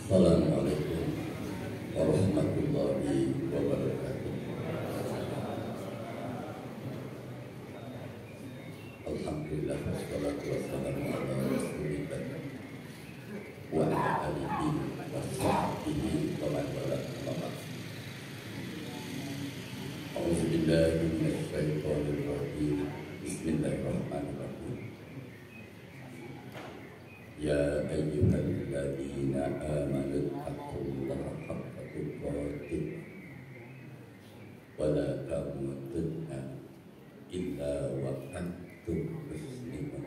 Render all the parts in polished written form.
Assalamualaikum warahmatullahi wabarakatuh. Alhamdulillah wassalatu wassalamu ala Rasulillah wa ala alihi wa sahbihi wa man wala. A'udzu billahi minasy syaithanir rajim. Bismillahirrahmanirrahim. Ya ayyuhalladzina amanu taqullaha haqqa tuqatih wa la tamutunna illa wa antum muslimun.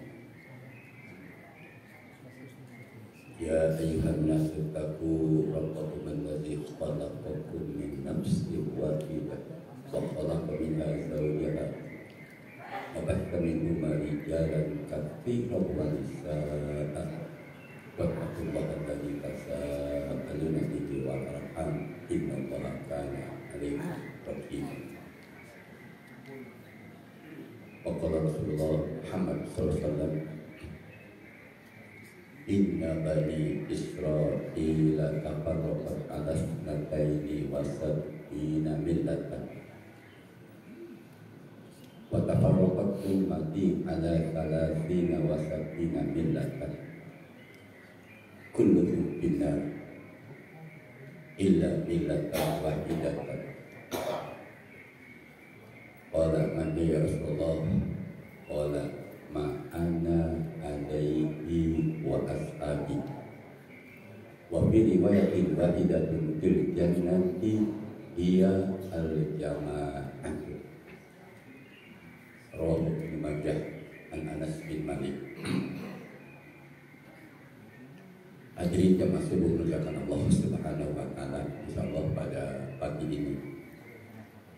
Ya ayyuhan nasu taqu rabbakum alladzi khalaqakum min nafsin wahidah wa khalaqa minha zawjaha wa batha minhuma rijalan katsiran wa nisaa'a wattaqullaha alladzi tasaaluna bihi wal arham innallaha kana 'alaykum raqiba. Wa qala Rasulullah Muhammad sallallahu alaihi wasallam, inna bani Israila tafarraqat 'ala ithnataini wa sab'ina millatan wa tafarraqat ummati 'ala thalathina wa sab'ina millatan kulluhum finnar illa millatan wahidatan. Qala man ya Rasulullah? Qala ma ana alaihi wa ashabi. Wa fi riwayatin wahidatun fil jannati hiya al-jama'ah. Rawahu Ibnu Majah an Anas bin Malik. Hadirin jamaah subuh muliakan Allah Subhanahu wa taala. Insyaallah pada pagi ini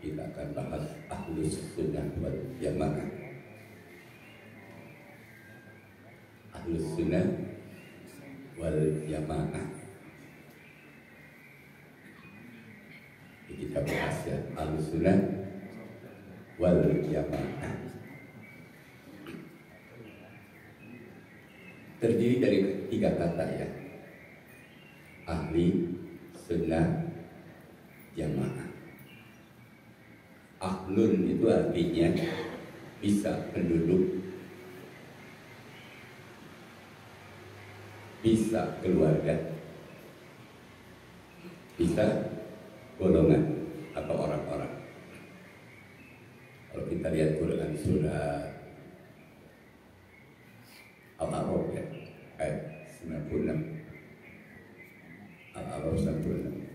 kita akan bahas Ahlus Sunnah wal Jamaah. Ahlus Sunnah wal Jamaah. Kita bahas ya Ahlus Sunnah wal Jamaah. Terdiri dari 3 kata ya. Ahli Sunnah Jamaah. Ahlun itu artinya bisa penduduk, bisa keluarga, bisa golongan atau orang-orang. Kalau kita lihat Quran surat Al-A'raf ya, ayat 96. Al-A'raf 96.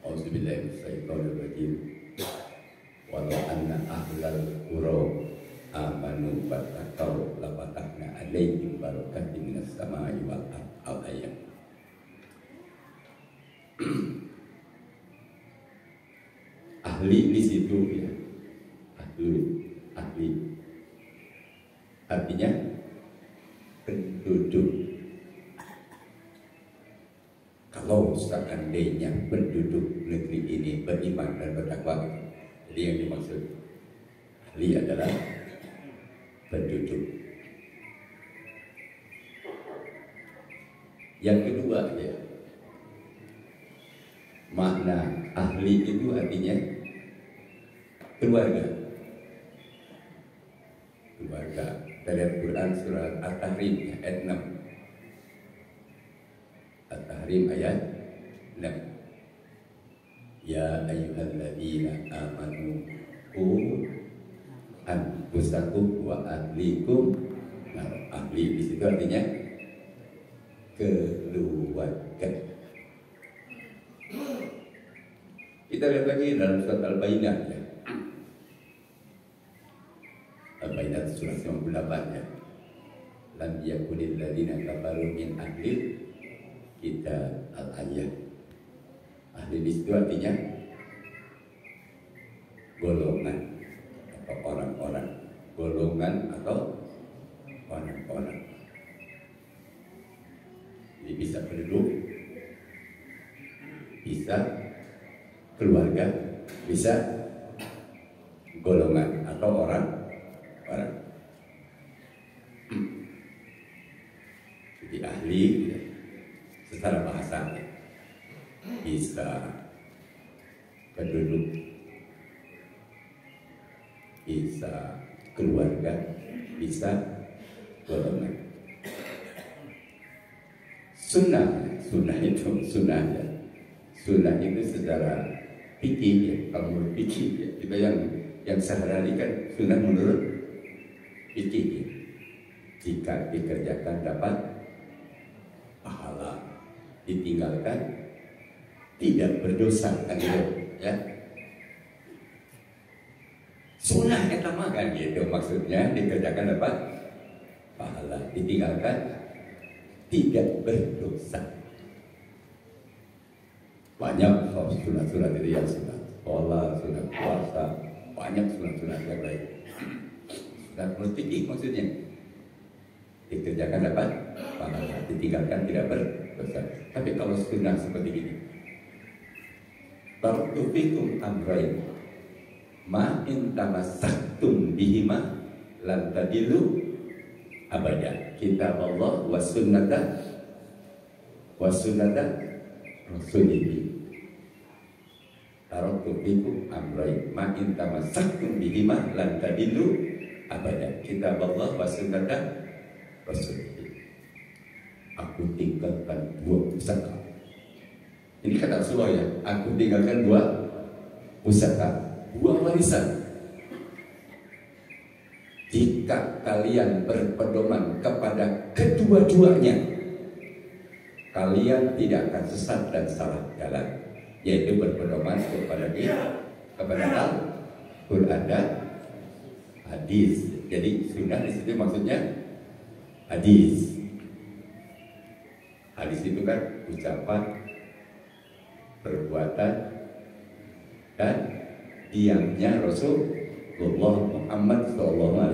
Auzubillahi minasyaitonir rajim. Walau anna ahlal qura amanu wattaqaw lafatahna 'alaihim barakatin minas samai wal ardh. Ahli di situ ya. Ahli artinya penduduk. Kalau seandainya penduduk negeri ini beriman dan bertakwa, jadi yang dimaksud ahli adalah penduduk. Yang kedua ya, makna ahli itu artinya keluarga. Keluarga dari Al-Quran surat At-Tahrim ayat 6. At-Tahrim ayat 6. Ya ayyuhalladzina amanu qu anfusakum wa ahlikum. Nah, ahli di situ artinya keluarga. Kita lihat lagi dalam surat Al-Bayyinah ya. Al-Bayyinah surat 98 ya. Lam yakunil ladzina kafaru min ahli kita al-ayat. Ahli di situ artinya golongan atau orang-orang, golongan atau orang-orang. Jadi bisa penduduk, bisa keluarga, bisa golongan atau orang-orang. Jadi ahli secara bahasa, bisa penduduk, bisa keluarga, bisa golongan. Sunnah itu sunnah itu secara fikih ya, kalau menurut fikih ya, kita yang sehari-hari kan sunnah menurut fikih ya. Jika dikerjakan dapat pahala, ditinggalkan tidak berdosa kan gitu ya. Sunnah eta mah kan gitu maksudnya, dikerjakan dapat pahala, ditinggalkan tidak berdosa. Banyak sunat-sunat itu yang sunat sholat, sunat puasa, banyak sunat-sunat yang lain. Sunat menurut fikih maksudnya, dikerjakan dapat pahala, ditinggalkan tidak berdosa. Tapi kalau sunnah seperti ini, taraktu fikum amrayn ma in tamassaktum bihima lan tadillu abada, kitab Allah wa sunnata rasulihi. Taraktu fikum amrayn ma in tamassaktum bihima lan tadillu abada, kitab Allah wa sunnata rasulihi. Aku tinggalkan dua pusaka. Ini kata Rasulullah ya, aku tinggalkan dua pusaka, dua warisan. Jika kalian berpedoman kepada kedua-duanya, kalian tidak akan sesat dan salah jalan, yaitu berpedoman kepada Al-Quran dan hadis. Jadi sunnah di situ maksudnya hadis. Hadis itu kan ucapan, perbuatan, dan diamnya Rasulullah Muhammad SAW.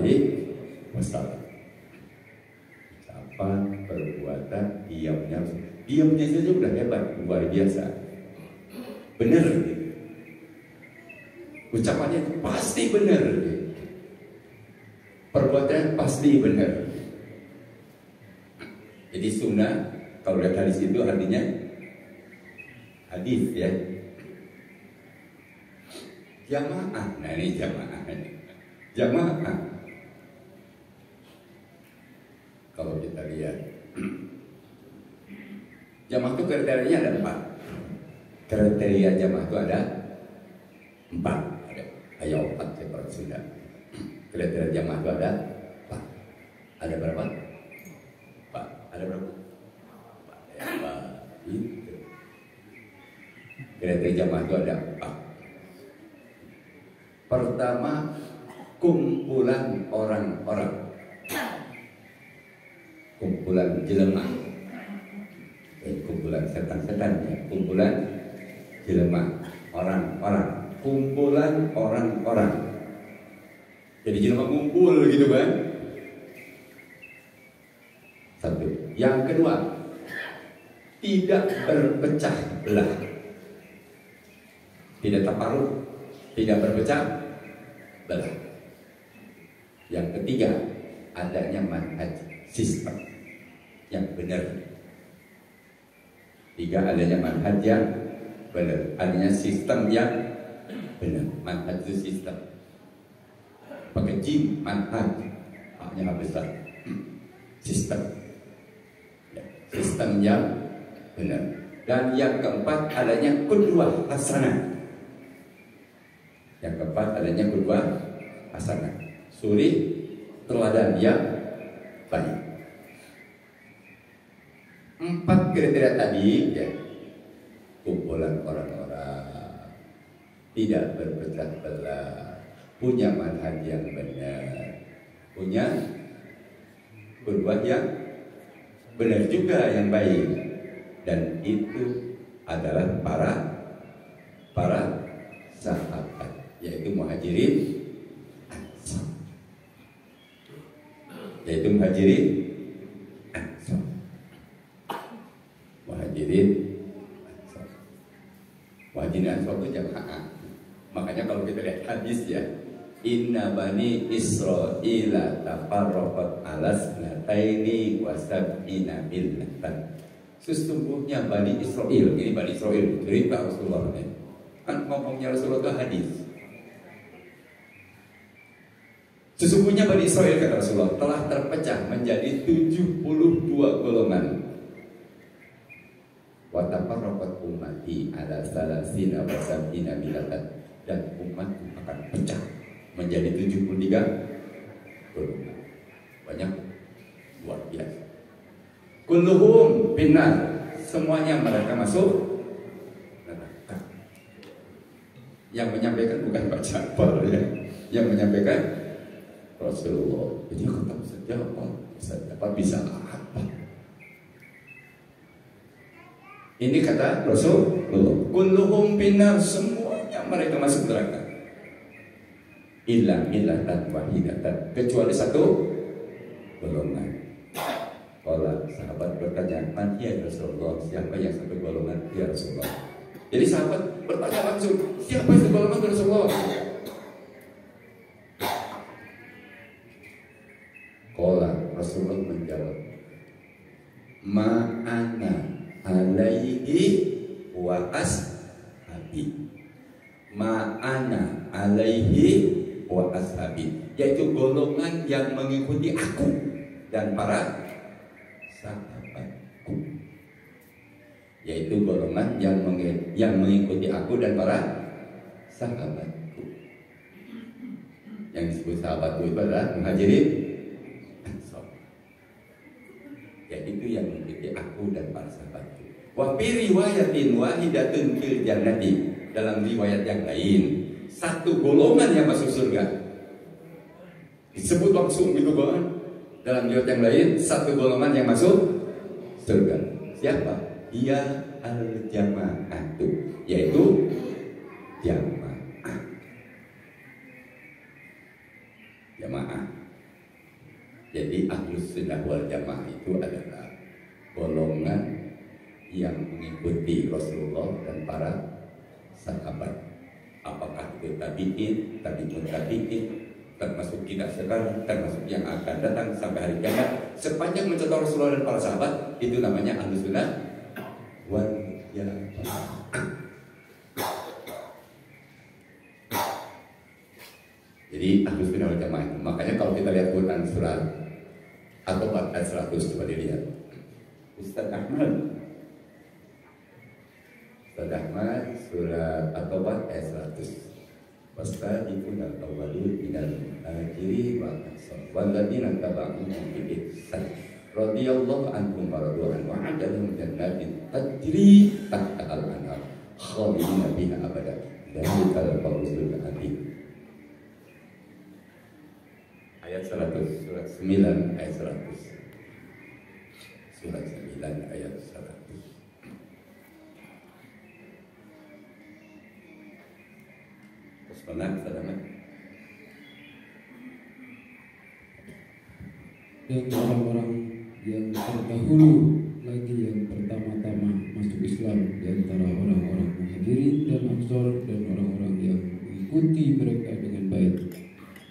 Ucapan, perbuatan, diamnya saja udah hebat, luar biasa. Benar, ucapannya itu pasti benar, perbuatannya pasti benar. Jadi sunnah kalau lihat hadis itu artinya hadis ya. Jamaah, nah ini jamaah. Kalau kita lihat jamaah itu kriterianya ada 4. Kriteria jamaah itu ada 4. Ada 4 seperti sudah. Kriteria jamaah itu ada 4. Ada berapa? 4. Ada berapa? 4. Itu. Kriteria jamaah itu ada 4. Pertama, kumpulan orang-orang, kumpulan jelema, kumpulan setan-setan ya, kumpulan jelema, orang-orang, kumpulan orang-orang. Jadi jelema kumpul gitu kan. Satu. Yang kedua, tidak berpecah belah, tidak taparut, tidak berpecah belah. Yang ketiga, adanya manhaj, sistem yang benar. 3, adanya manhaj yang benar, adanya sistem yang benar. Manhaj itu sistem, pakai jim, manhaj, haknya besar. Sistem ya, sistem yang benar. Dan yang keempat, adanya qudwah hasanah. Yang keempat, adanya qudwah hasanah, suri teladan yang baik. 4 kriteria tadi ya, kumpulan orang-orang, tidak berpecah belah, punya manhaj yang benar, punya qudwah yang benar juga, yang baik. Dan itu adalah para sahabat, yaitu muhajirin ansor, muhajirin ansor itu jamaah. Makanya kalau kita lihat hadis ya, inna bani Israila tafarraqat ala sanataini wa sab'ina millatan. Sesungguhnya Bani Israel, ini Bani Israel cerita Rasulullah, kan ngomongnya Rasulullah itu hadis. Sesungguhnya Bani Israel, kata Rasulullah, telah terpecah menjadi 72 golongan. Wa tafarraqat ummati ala salasina wa sab'ina milatan, dan umatku akan pecah menjadi 73 golongan. Banyak, luar biasa. Kulluhum finnar, semuanya mereka masuk neraka. Yang menyampaikan bukan Pak Ja'far ya, yang menyampaikan Rasulullah. Jadi aku tahu siapa bisa apa. Ini kata Rasulullah. Kulluhum finnar, semuanya mereka masuk neraka. Illa millatan wahidatan, kecuali satu golongan. Kalau sahabat bertanya, man ya Rasulullah, siapa yang satu golongan ya Rasulullah? Jadi sahabat bertanya langsung, siapa yang golongan Rasulullah? Rasulullah menjawab, ma'ana alaihi wa ashabi. Ma'ana alaihi wa ashabi, yaitu golongan yang mengikuti aku dan para sahabatku. Yaitu golongan yang mengikuti aku dan para sahabatku. Yang disebut sahabatku itu adalah Muhajirin, yaitu yang mengikuti aku dan para sahabatku. Wa fi riwayatin wahidatun fil jannati, dalam riwayat yang lain satu golongan yang masuk surga. Disebut langsung itu golongan. Dalam riwayat yang lain satu golongan yang masuk surga. Siapa? Ia al-jamaatu, yaitu jamaah. Jamaah. Jadi Ahlus Sunnah wal Jamaah itu adalah golongan yang mengikuti Rasulullah dan para sahabat. Apakah itu tabi'in, tabi'un tabi'in, termasuk kita sekarang, termasuk yang akan datang sampai hari kiamat, sepanjang mencontoh Rasulullah dan para sahabat, itu namanya Ahlus Sunnah wal Jamaah. Jadi Ahlus Sunnah wal Jamaah. Makanya kalau kita lihat Quran surat atau ayat 100, coba dilihat. Ustaz Ahmad surat atau ayat 100. Wastabiquna al-awwalun minal muhajirin wal ansar walladzina tabauhum bi ihsan radhiyallahu anhum wa radu anhu wa a'adda lahum jannatin tajri tahtaha al-anhar khalidina fiha abada dzalikal fawzul 'adzim. Ayat 100, surat 9 ayat 100. Surat 9 ayat 100. Terus pernah sedangkan. Dan orang-orang yang terdahulu lagi yang pertama-tama masuk Islam di antara orang-orang Muhajirin dan Ansor dan orang-orang yang mengikuti mereka dengan baik.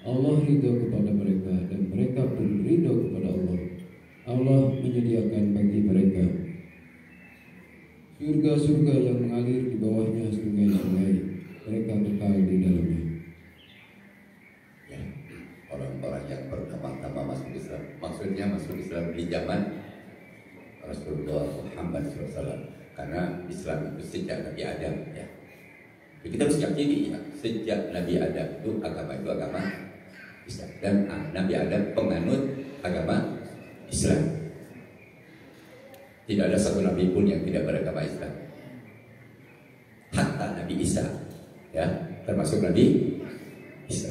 Allah ridho kepada mereka dan mereka pun ridho kepada Allah. Allah menyediakan bagi mereka surga-surga yang mengalir di bawahnya sungai-sungai. Mereka kekal di dalamnya. Ya, orang-orang yang pertama-tama masuk Islam, maksudnya masuk Islam di zaman Rasulullah Muhammad SAW. Karena Islam itu sejak Nabi Adam, ya. Kita harus yakini, ya, sejak Nabi Adam itu agama Islam, dan Nabi Adam penganut agama Islam. Tidak ada satu nabi pun yang tidak beragama Islam. Hatta Nabi Isa, ya, termasuk Nabi Isa.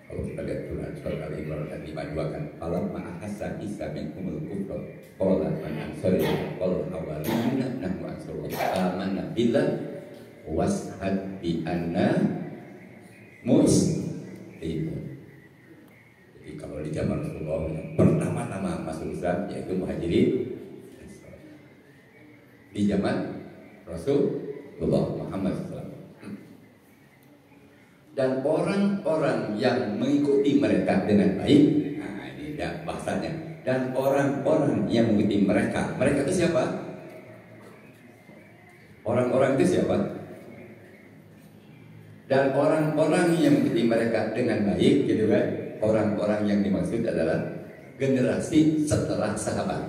Kalau kita lihat Quran surat Al-Imran ayat 52 kan, alam ma'ahassa Isa minkumul kufra qala man ansari qala hawaliyuna nahnu ansarullah amanna billah washhad bi anna muslimun. Jadi kalau di zaman Rasulullah yang pertama-tama masuk Islam yaitu Muhajirin. Di zaman Rasulullah Muhammad SAW. Dan orang-orang yang mengikuti mereka dengan baik, nah ini bahasanya, dan orang-orang yang mengikuti mereka. Mereka itu siapa? Orang-orang itu siapa? Dan orang-orang yang mengikuti mereka dengan baik, gitu kan? Orang-orang yang dimaksud adalah generasi setelah sahabat.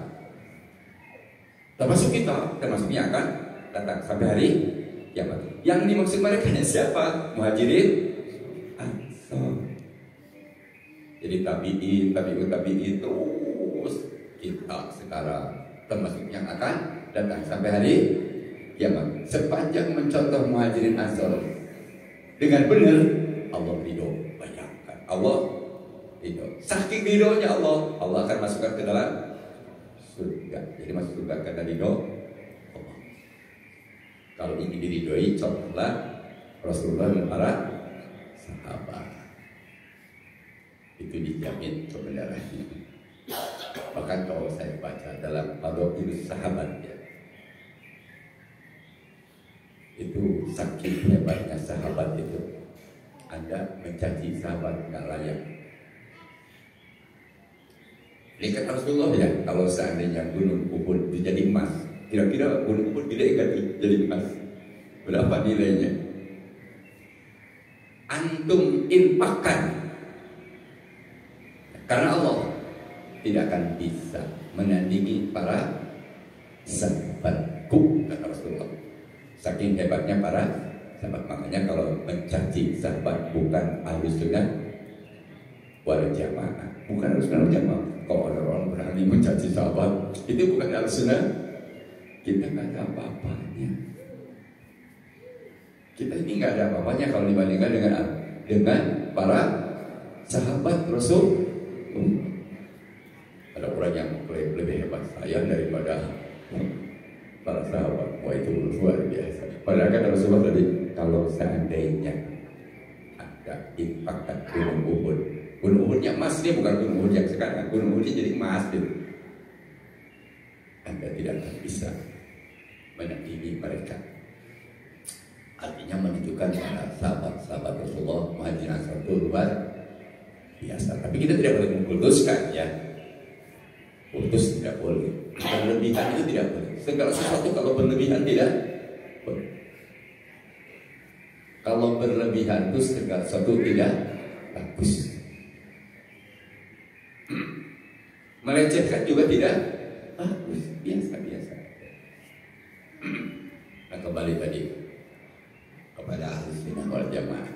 Termasuk kita, termasuknya akan datang sampai hari kiamat. Yang dimaksud mereka siapa? Muhajirin, Ansor. Jadi tabi'in, tabi'ut tabi'in terus kita sekarang termasuk yang akan datang sampai hari kiamat. Sepanjang mencontoh Muhajirin Ansor dengan benar, Allah ridho. Bayangkan, Allah ridho. Saking ridhonya Allah, Allah akan masukkan ke dalam surga. Jadi masuk surga karena ridho Allah. Kalau ingin diridhoi, contohlah Rasulullah dan para sahabat. Itu dijamin kebenarannya. Bahkan kalau saya baca dalam Fadailus Sahabat ya, itu saking hebatnya sahabat itu, Anda mencaci sahabat nggak layak. Ini kata Rasulullah ya, kalau seandainya gunung Uhud jadi emas, kira-kira gunung Uhud gede kan jadi emas, berapa nilainya? Antum infakkan, karena Allah tidak akan bisa menandingi para sahabatku, kata Rasulullah. Saking hebatnya para sahabat. Makanya kalau mencaci sahabat bukan Ahlus Sunnah wal Jamaah, bukan Ahlus Sunnah wal Jamaah. Kalau ada orang berani mencaci sahabat, itu bukan Ahlus Sunnah. Kita nggak ada apa-apanya. Kita ini nggak ada apa-apanya kalau dibandingkan dengan para sahabat Rasul. Ada orang yang lebih hebat saya daripada para sahabat. Wah, itu luar biasa. Padahal kata Rasulullah tadi, kalau seandainya ada infakkan gunung Uhud, gunung Uhudnya emas, dia bukan gunung Uhud yang sekarang, gunung Uhudnya jadi emas gitu. Anda tidak akan bisa menandingi mereka. Artinya menunjukkan para sahabat-sahabat Rasulullah Muhajirin Ansor itu luar biasa. Tapi kita tidak boleh mengkultuskan ya. Kultus tidak boleh. Berlebihan itu tidak boleh. Segala sesuatu kalau berlebihan tidak boleh. Kalau berlebihan itu segala sesuatu tidak bagus. Melecehkan juga tidak bagus. Biasa-biasa. Nah, kembali tadi kepada Ahlus Sunnah wal Jamaah.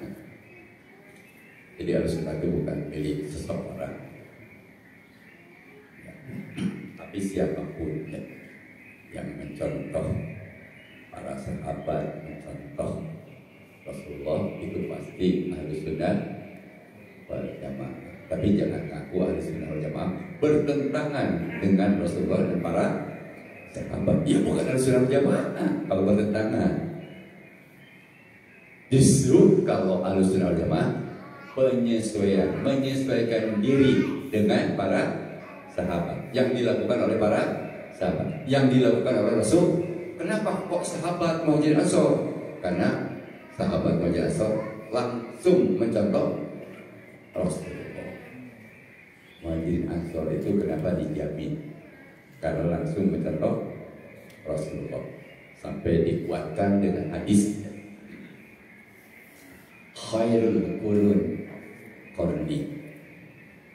Jadi Ahlus Sunnah itu bukan milik seseorang, tapi siapapun yang mencontoh para sahabat, mencontoh Rasulullah, itu pasti Ahlus Sunnah wal Jamaah. Tapi jangan ngaku Ahlus Sunnah wal Jamaah bertentangan dengan Rasulullah dan para sahabat. Ya bukan Ahlus Sunnah wal Jamaah kalau bertentangan. Justru kalau Ahlus Sunnah wal Jamaah menyesuaikan diri dengan para sahabat, yang dilakukan oleh para sahabat, yang dilakukan oleh Rasul. Kenapa kok sahabat Muhajirin Ansor? Karena sahabat Muhajirin Ansor langsung mencontoh Rasulullah. Muhajirin Ansor itu kenapa dijamin? Karena langsung mencontoh Rasulullah. Sampai dikuatkan dengan hadis khairul qurun qarni.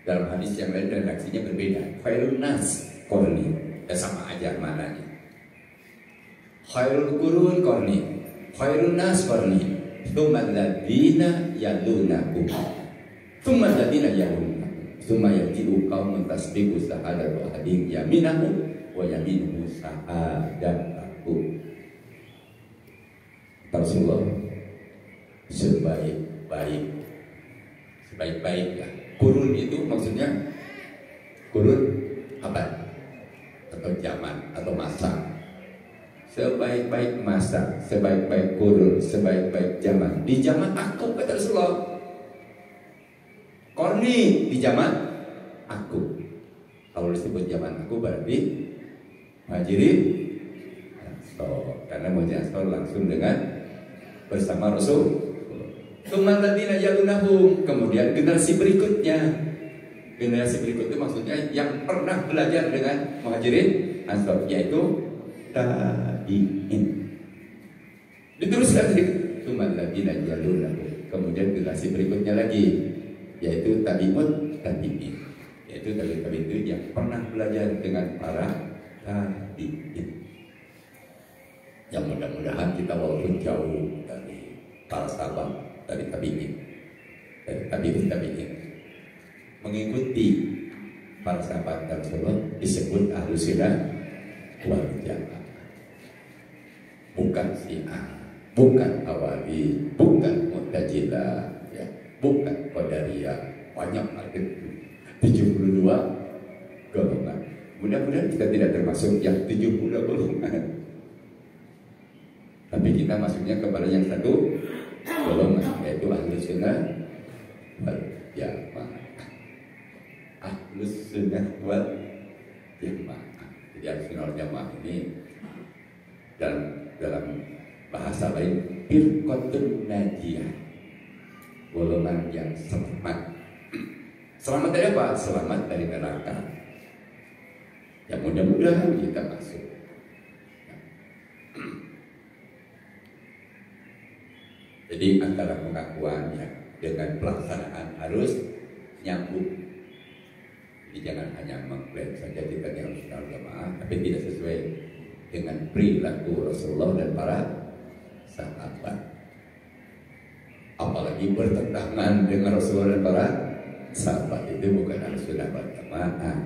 Dalam hadis yang lain redaksinya berbeda. Khairun nas qarni. Ya sama aja maknanya. Khairul qurun qarni, khairun nas qarni, tsumma alladziina yalunahum, tsumma alladziina yalunahum, tsumma yaji'u qaumun tasbiqu sahadatu ahadin yaminahu wa yaminuhu sahadatahu. Rasulullah sebaik-baiknya. Kurun itu maksudnya kurun abad atau zaman atau masa. Sebaik-baik masa, sebaik-baik kurun, sebaik-baik zaman. Di zaman aku, kata Rasulullah. Korni di zaman aku. Kalau disebut zaman aku berarti Muhajirin Ansor. Karena Muhajirin Ansor langsung dengan bersama Rasul. Kemudian generasi berikutnya Generasi berikut itu maksudnya yang pernah belajar dengan Muhajirin Ansor, yaitu tabi'in. Diteruskan sedikit, cuman lagi dan jalur. Kemudian generasi berikutnya lagi, yaitu tabi'in, yaitu tabi'in itu yang pernah belajar dengan para tabi'in. Yang mudah-mudahan kita walaupun jauh dari para sahabat, dari tabi'in, mengikuti para sahabat Rasulullah disebut Ahlus Sunnah wal Jamaah. Bukan Syiah, bukan Awali, bukan Mu'tazilah, ya, bukan Qadariyah. Banyak ada 72 golongan. Mudah-mudahan kita tidak termasuk yang 70 golongan. Tapi kita masuknya kepada yang satu golongan, yaitu Ahlus Sunnah wal Jamaah. Ahlus Sunnah wal Jamaah. Jadi Ahlus Sunnah wal Jamaah ini dalam bahasa lain firqatun najiyah, golongan yang selamat. Selamat dari apa? Selamat dari neraka. Ya mudah-mudahan kita masuk. Jadi antara pengakuannya dengan pelaksanaan harus nyambung. Jadi jangan hanya mengklaim saja kita di Ahlus Sunnah wal Jamaah, tapi tidak sesuai dengan perilaku Rasulullah dan para sahabat. Apalagi bertentangan dengan Rasulullah dan para sahabat, itu bukan Ahlus Sunnah wal Jamaah.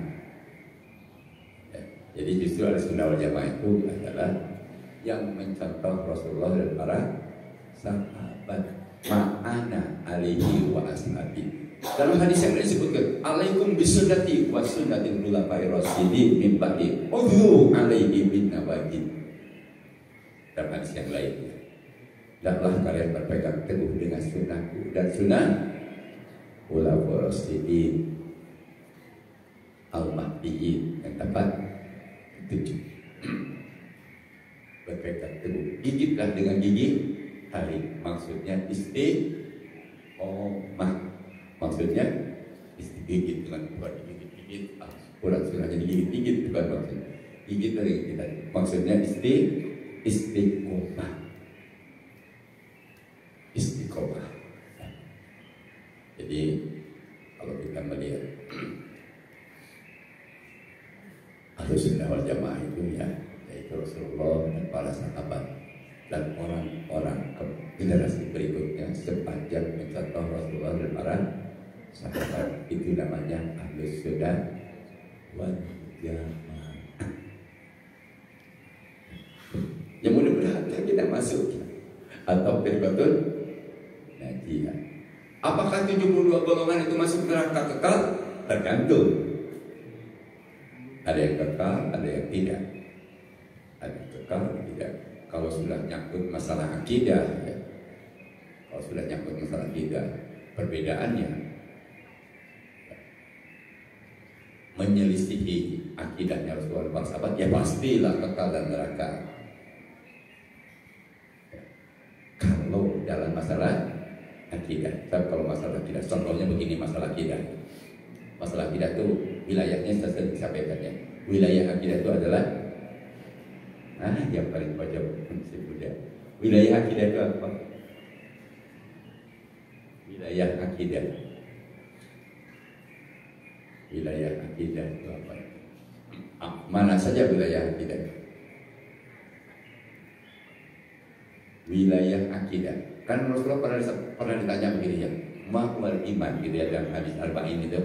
Ya, jadi justru Ahlus Sunnah wal Jamaah itu adalah yang mencontoh Rasulullah dan para sahabat. Ma'ana alaihi wa ashabi. Dalam hadis yang disebutkan, alaikum bisunnati wa sunnatil khulafa'ir rasyidin min ba'di udhu alaihi bin nawajid. Dalam hadis yang lain, hendaklah kalian berpegang teguh dengan sunnahku dan sunnah khulafa'ir rasyidin al-mahdiyin, yang tepat ketujuh. Berpegang teguh, gigitlah dengan gigi tarik, maksudnya istiqomah. Maksudnya gigit dengan bukan gigit, kurang sunahnya digigit, bukan maksudnya gigit dari kita. Maksudnya istiqomah. Jadi kalau kita melihat Ahlus Sunnah wal Jamaah itu ya, yaitu Rasulullah dan para sahabat dan orang-orang generasi berikutnya sepanjang mencontoh Rasulullah dan para sahabat, itu namanya Ahlus Sunnah wal Jamaah. Ya mudah-mudahan kita masuk atau firqatun najiyah. Apakah 72 golongan itu masuk neraka kekal? Tergantung. Ada yang kekal, ada yang tidak. Ada yang kekal, tidak. Kalau sudah nyangkut masalah akidah, ya. Kalau sudah nyangkut masalah akidah, perbedaannya menyelisihi akidahnya Rasulullah dan para sahabat, ya pastilah kekal dan neraka. Kalau dalam masalah akidah, kalau masalah akidah, contohnya begini, masalah akidah itu wilayahnya saya sering sampaikan ya. Wilayah akidah itu adalah yang paling pojok si Buddha. Wilayah akidah itu apa? Wilayah akidah itu apa? Mana saja wilayah akidah? Wilayah akidah. Kan Rasulullah pernah ditanya begini ya, ma huwal iman, gitu ya, dalam hadis arba'in itu,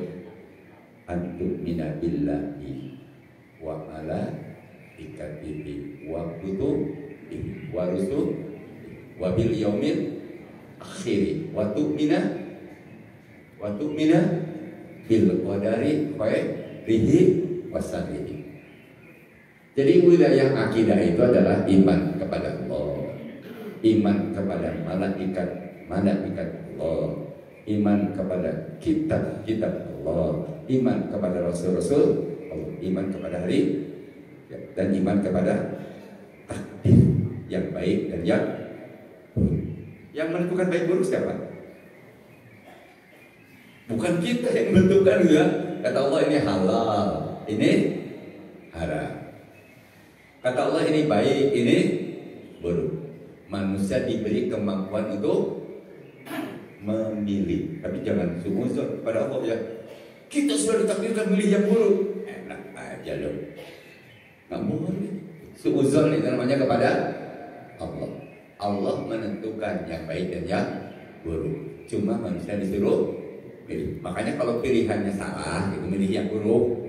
antu mina billahi wa malaikatihi wa kutubihi wa rusulihi wa bil yaumil akhir wa tu'mina bil qadari khairihi wa syarrihi. Jadi wilayah akidah itu adalah iman kepada Allah, iman kepada malaikat Allah, iman kepada kitab Allah, iman kepada rasul-rasul Allah, iman kepada hari dan iman kepada takdir yang baik dan yang buruk. Yang menentukan baik buruk siapa? Bukan kita yang menentukan ya. Kata Allah ini halal, ini haram. Kata Allah ini baik, ini buruk. Manusia diberi kemampuan untuk memilih, tapi jangan suzon pada Allah ya. Kita sudah ditakdirkan milih yang buruk, enak aja loh. Nggak boleh suzon itu namanya kepada Allah. Allah menentukan yang baik dan yang buruk. Cuma manusia disuruh pilih. Makanya kalau pilihannya salah, itu milih yang buruk.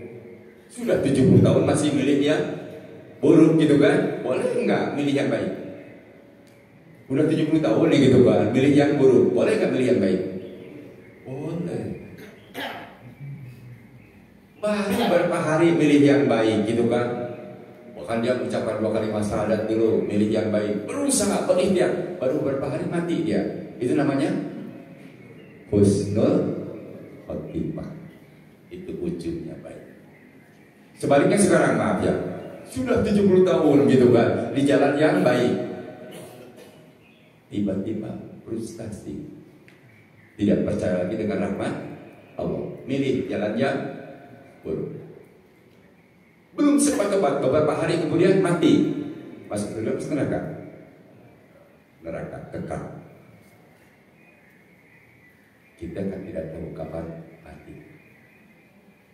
Sudah 70 tahun masih milih yang buruk gitu kan? Boleh nggak milih yang baik? Udah 70 tahun nih gitu kan, milih yang buruk. Boleh nggak milih yang baik? Boleh. Baru beberapa hari milih yang baik gitu kan. Bahkan dia mengucapkan 2 kalimat syahadat dulu, milih yang baik. Berusaha, berikhtiar. Baru beberapa hari mati dia. Itu namanya husnul khotimah. Itu ujungnya baik. Sebaliknya sekarang maaf ya, sudah 70 tahun gitu kan, di jalan yang baik, tiba-tiba frustasi, tidak percaya lagi dengan rahmat Allah, milih jalan yang buruk. Belum sempat tobat, beberapa hari kemudian mati, masuk ke dalam neraka, neraka kekal. Kita kan tidak tahu kapan mati,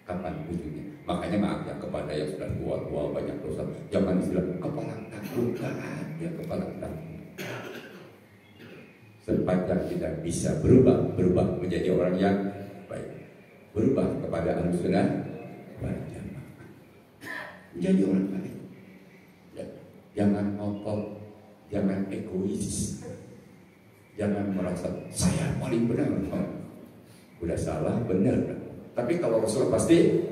kapan ujungnya. Makanya maaf ya kepada yang sudah tua-tua banyak dosa, jangan istilah kepala takut, gak ada kepala takut. Sepanjang kita bisa berubah menjadi orang yang baik, berubah kepada Ahlussunnah wal Jamaah, menjadi orang baik. Ya, jangan ngotot, jangan egois, jangan merasa saya paling benar. Udah salah benar. Tapi kalau Rasul pasti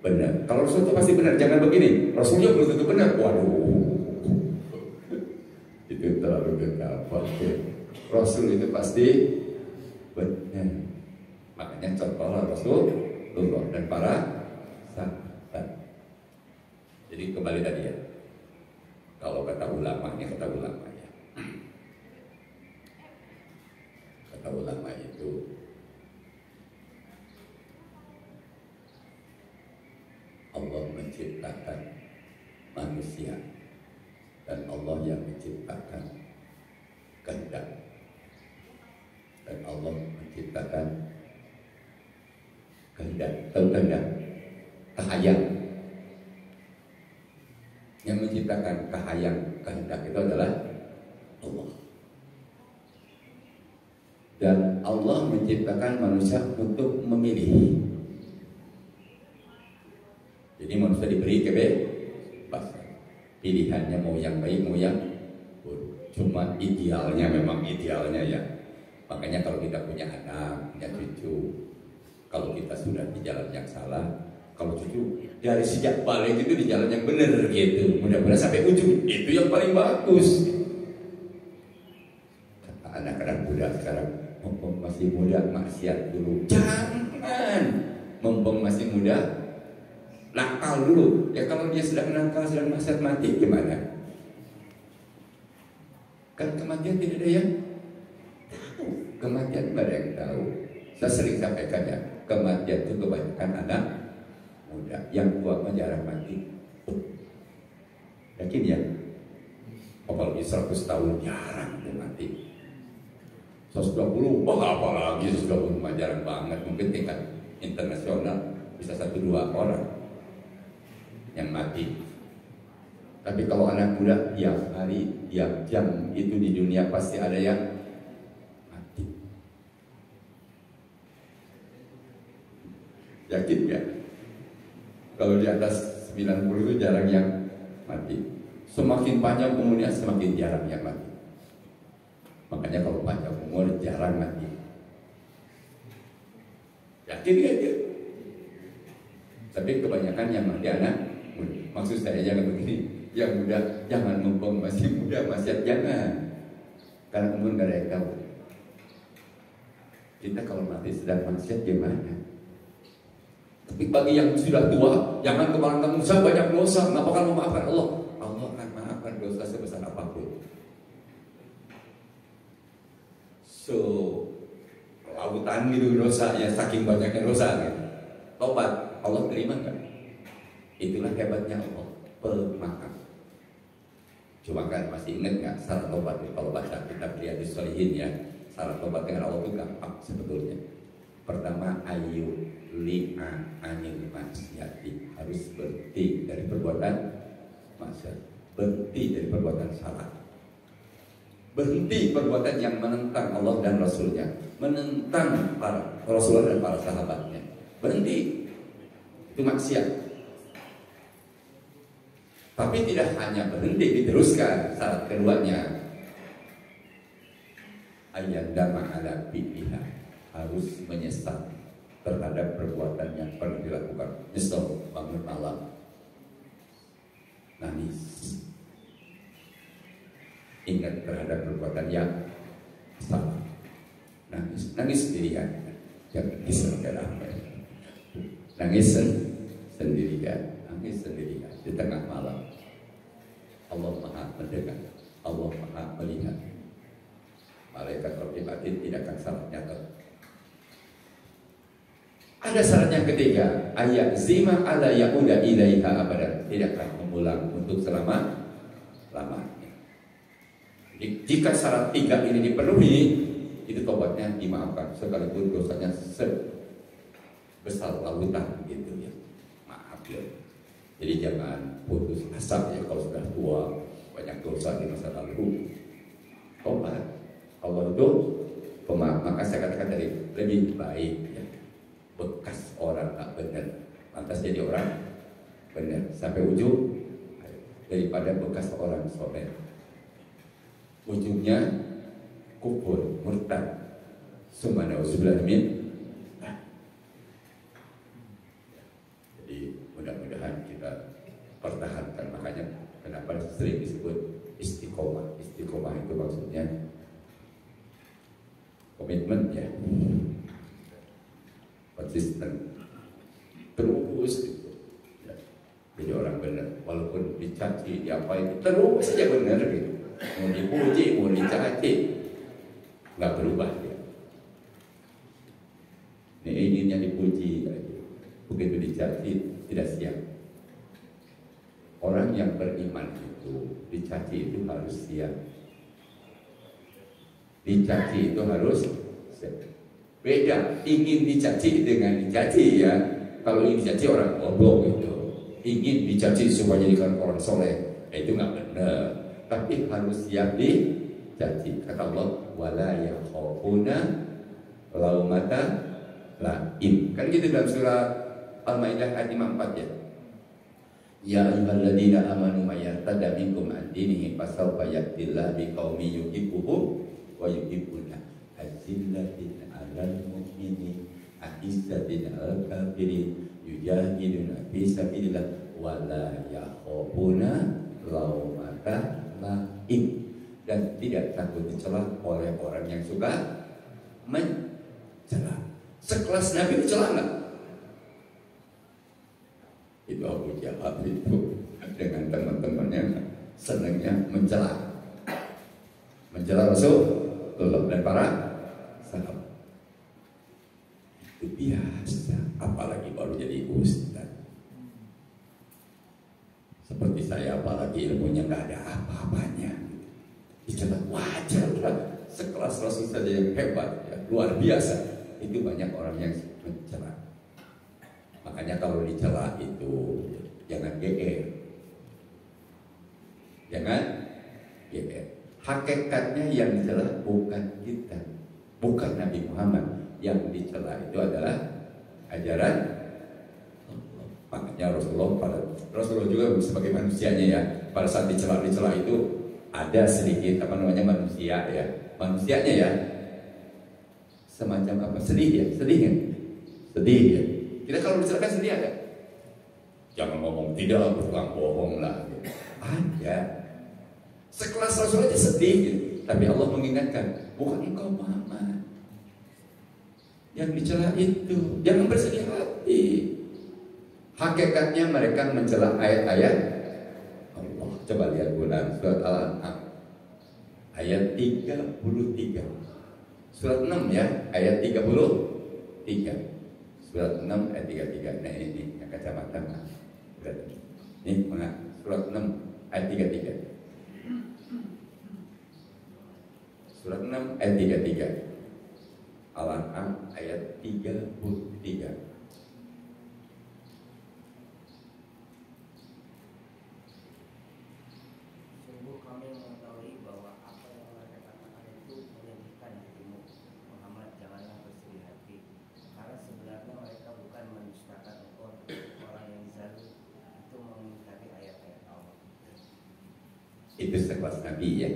benar. Kalau Rasul itu pasti benar. Jangan begini, Rasulnya belum tentu benar. Waduh, itu terlalu dekat. Rasul itu pasti benar. Makanya contohlah Rasulullah dan para sahabat. Jadi kembali tadi ya, kalau kata ulama ya, kata ulama itu Allah menciptakan manusia dan Allah yang menciptakan kehendak, dan Allah menciptakan kehendak, kahayang. Yang menciptakan kahayang kehendak itu adalah Allah. Dan Allah menciptakan manusia untuk memilih. Jadi manusia diberi kebebasan, pilihannya mau yang baik mau yang buruk. Cuma idealnya, memang idealnya ya. Makanya kalau kita punya anak, punya cucu, kalau kita sudah di jalan yang salah, kalau cucu dari sejak balik itu di jalan yang benar gitu, mudah-mudahan sampai ujung itu yang paling bagus. Kata anak-anak muda sekarang, mumpung masih muda maksiat dulu. Jangan, mumpung masih muda nakal dulu. Ya kalau dia sedang nakal, sedang maksiat, mati gimana? Kan kematian tidak ada yang tahu. Kematian tidak ada yang tahu. Saya sering sampaikan ya, kematian itu kebanyakan anak muda. Yang tua mah jarang mati. Yakin ya? Apalagi 100 tahun jarang dia mati. 120, apalagi 120 mah jarang banget. Mungkin tingkat internasional bisa 1-2 orang yang mati. Tapi kalau anak muda tiap hari, tiap jam itu di dunia pasti ada yang mati. Yakin ya? Kalau di atas 90 itu jarang yang mati. Semakin panjang umurnya semakin jarang yang mati. Makanya kalau panjang umur jarang mati. Yakin ya dia? Tapi kebanyakan yang mati anak muda. Maksud saya jangan begini. Yang muda jangan, mumpung masih muda maksiat jangan. Karena umur gak ada yang tahu. Kita kalau mati sedang maksiat gimana? Tapi bagi yang sudah tua, jangan kemarin saya banyak dosa, nggak bakal memaafkan Allah. Allah akan maafkan dosa sebesar apapun. So, autan gitu dosanya, saking banyaknya dosa gitu. Tobat, Allah terima nggak? Itulah hebatnya Allah, pemaaf. Cuma kan masih ingat nggak syarat tobat? Kalau baca kitab Riyadhus Shalihin ya, syarat tobat dengan Allah itu gampang sebetulnya. Pertama, ayu li'a anil maksiati, harus berhenti dari perbuatan maksiat, berhenti dari perbuatan salah, berhenti perbuatan yang menentang Allah dan Rasulnya, menentang para Rasulullah dan para sahabatnya. Berhenti, itu maksiat. Tapi tidak hanya berhenti, diteruskan syarat keduanya, ayyandama ala fi'liha, harus menyesal terhadap perbuatan yang pernah dilakukan. Nyesal, bangun malam, nangis, ingat terhadap perbuatan yang salah, nangis sendirian, jangan diserahkan apa, nangis sendirian di tengah malam. Allah Maha mendengar, Allah Maha melihat. Malaikat Rabbul Alamin tidak akan salah nyata. Ada syarat yang ketiga, ayat zima ala yauda ilaiha abadan, tidak akan mengulang untuk selama-lamanya. Jika syarat tiga ini dipenuhi, itu tobatnya dimaafkan sekalipun dosanya sebesar lautan gitu ya. Maaf ya. Jadi jangan putus asa ya kalau sudah tua, banyak dosa di masa lalu. Tobat, Allah itu pemaaf. Maka saya katakan tadi, lebih baik ya, bekas orang tak benar lantas jadi orang benar sampai ujung, daripada bekas orang soleh ujungnya kufur, murtad, summa na'udzubillah min. Jadi mudah-mudahan kita pertahankan. Makanya kenapa sering disebut istiqomah. Istiqomah itu maksudnya komitmen ya, konsisten, terus gitu. Ya. Jadi orang benar, walaupun dicaci, diapain, terus saja benar gitu. Mau dipuji, mau dicaci, nggak berubah ya. Ini inginnya dipuji, begitu dicaci tidak siap. Orang yang beriman itu dicaci itu harus siap. Dicaci itu harus siap. Beda ingin dicaci dengan dicaci ya. Kalau ingin dicaci orang goblok gitu, ingin dicaci supaya jadikan orang soleh, itu nggak benar. Tapi harus siap dicaci. Kata Allah, wala yakhafuna laumata laim. Kan gitu dalam surah Al-Maidah ayat 54 ya. Ya ayyuhalladzina amanu may yartadda minkum an dinihi fasawfa ya'tillahu biqaumin yuhibbuhum wa yuhibbuna azillatin 'alal mu'minin a'izzatin 'alal kafirin yujahiduna fi sabilillah wa la yakhafuna laumata laim, dan tidak takut dicela oleh orang yang suka mencela. Sekelas Nabi dicela enggak? Itu Abu Jahal itu dengan teman-temannya senangnya mencela Rasulullah dan para sahabat. Itu biasa, apalagi baru jadi ustaz. Seperti saya, apalagi ilmunya nggak ada apa-apanya, dicela wajar lah. Sekelas Rasul saja yang hebat, ya, luar biasa, itu banyak orang yang mencela. Makanya kalau dicela itu jangan GR, jangan GR. Hakikatnya yang dicela bukan kita, bukan Nabi Muhammad. Yang dicela itu adalah ajaran Allah. Makanya Rasulullah juga sebagai manusianya ya, pada saat dicela itu ada sedikit manusia ya, manusianya ya, semacam apa, sedih ya. Kita kalau dicerahkan sedih ada. Jangan ngomong tidak, bertukang bohong lah. Ada. Sekelas Rasul aja sedih gitu. Tapi Allah mengingatkan, bukan engkau Muhammad yang dicela itu. Jangan bersedih hati. Hakikatnya mereka mencela ayat-ayat Allah. Coba lihat bulan surat Al-An'am ayat 33. Surat 6 ya, ayat 33. Surat 6 ayat 33. Nah ini yang kacamata. Ini surat 6 ayat 33. Surat 6 ayat 33. Al-An'am ayat 33. Itu sekelas Nabi ya.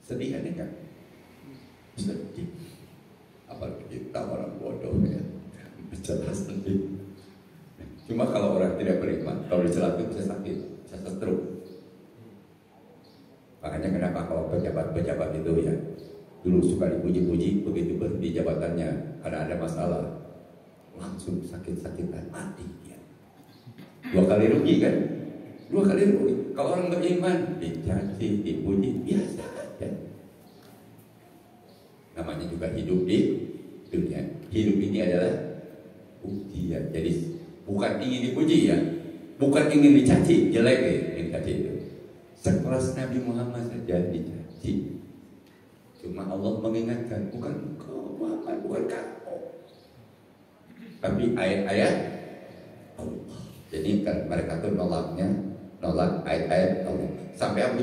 Sedih ada nggak? Sedih. Apalagi kita orang bodoh ya. Jelas sedih. Cuma kalau orang tidak beriman, kalau dicelakain bisa sakit, bisa stroke. Makanya kenapa kalau pejabat-pejabat itu ya dulu suka dipuji-puji, begitu berhenti jabatannya karena ada masalah, langsung sakit-sakitan mati ya. 2 kali rugi kan? 2 kali rugi. Kalau orang beriman dicaci, dipuji, biasa aja. Namanya juga hidup di dunia. Hidup ini adalah ujian. Jadi bukan ingin dipuji ya, bukan ingin dicaci, jelek ya, dicaci itu. Sekelas Nabi Muhammad saja dicaci. Cuma Allah mengingatkan, bukan kau Muhammad, bukan kamu, tapi ayat-ayat Allah. Jadi kan mereka tuh nolak ayat-ayat Allah. Sampai Abu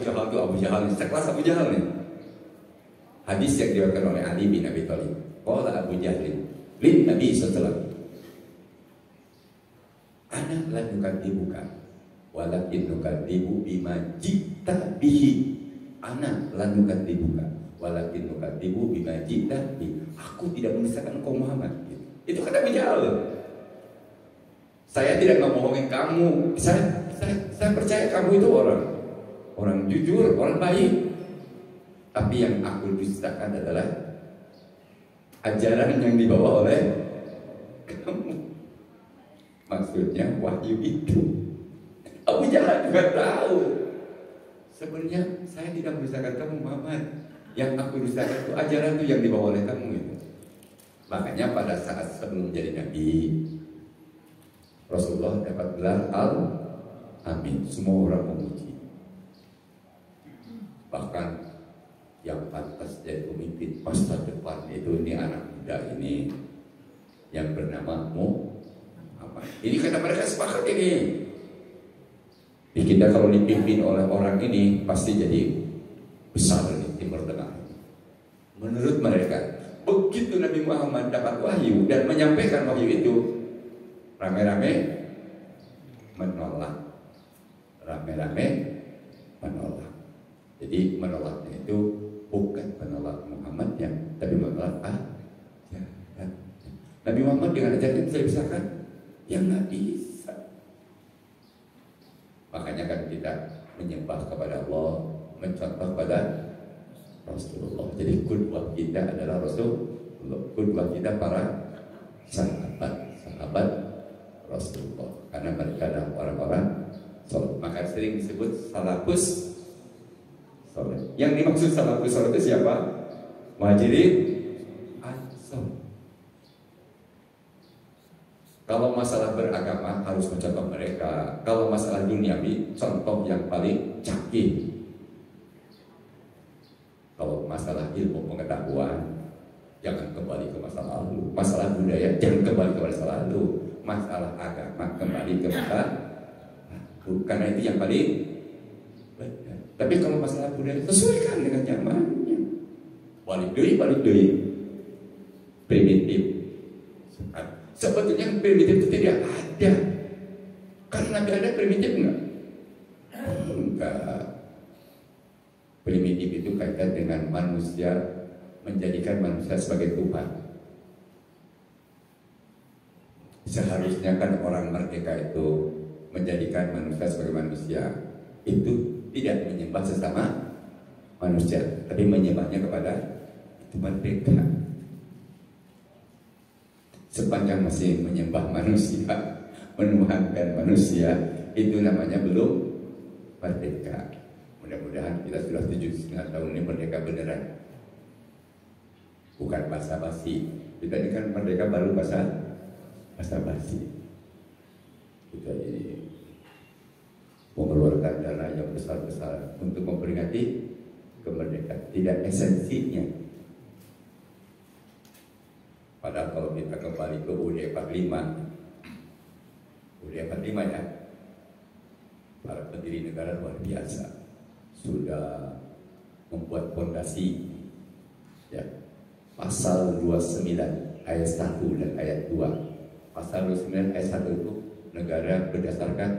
Jahal nih, sekelas Abu Jahal nih. Hadis yang diriwayatkan oleh Ali bin Abi Thalib. Qala Abu Jahal lin Nabi sallallahu alaihi wasallam, ana la nukadzibuka walakin nukadzibu bima jita bihi. Ana la nukadzibuka walakin nukadzibu bima jita bihi. Aku tidak menisahkan engkau Muhammad. Itu kata Abu Jahal. Saya tidak ngomongin kamu. Saya percaya kamu itu orang jujur, orang baik. Tapi yang aku dustakan adalah ajaran yang dibawa oleh kamu. Maksudnya wahyu itu. Abu Jahal juga tahu. Sebenarnya saya tidak mendustakan kamu Muhammad. Yang aku dustakan itu ajaran itu yang dibawa oleh kamu itu. Makanya pada saat sebelum jadi Nabi, Rasulullah dapat gelar Al-Amin. Semua orang memuji. Bahkan yang pantas jadi pemimpin masa depan itu ini anak muda ini yang bernama Muhammad. Ini kata mereka sepakat ini. Kita kalau dipimpin oleh orang ini pasti jadi besar di Timur Tengah. Menurut mereka, begitu Nabi Muhammad dapat wahyu dan menyampaikan wahyu itu, rame-rame menolak. Jadi menolaknya itu bukan menolak Muhammadnya, tapi menolak ajaran. Nabi Muhammad dengan ajaran itu bisa dipisahkan? Ya nggak bisa. Makanya kan kita menyembah kepada Allah, mencontoh pada Rasulullah. Jadi qudwah kita adalah Rasulullah. Qudwah kita para sahabat Rasulullah. Karena mereka adalah orang-orang soleh. Maka sering disebut salafus soleh. Yang dimaksud salafus soleh itu siapa? Muhajirin Ansor. Kalau masalah beragama harus mencontoh mereka. Kalau masalah duniawi, contoh yang paling canggih. Kalau masalah ilmu pengetahuan, jangan kembali ke masa lalu. Masalah budaya, jangan kembali ke masa lalu. Masalah agama, kembali ke masa lalu. Karena itu yang paling benar. Tapi kalau masalah budaya, sesuaikan dengan zamannya. Balik deui. Primitif. Sebetulnya primitif itu tidak ada. Karena Nabi ada primitif enggak? Enggak. Primitif itu kaitan dengan manusia, menjadikan manusia sebagai Tuhan. Seharusnya kan orang merdeka itu menjadikan manusia sebagai manusia. Itu tidak menyembah sesama manusia, tapi menyembahnya kepada itu merdeka. Sepanjang masih menyembah manusia, menuhankan manusia, itu namanya belum merdeka. Mudah-mudahan kita sudah 7,5 tahun ini merdeka beneran. bukan basa-basi. Kita ini kan merdeka baru basa-basi. Kita ini mengeluarkan dana yang besar-besar untuk memperingati kemerdekaan, tidak esensinya. Padahal kalau kita kembali ke UUD 45 ya, para pendiri negara luar biasa sudah membuat fondasi ya. Pasal 29 ayat 1 dan ayat 2. Pasal 29 ayat 1 itu negara berdasarkan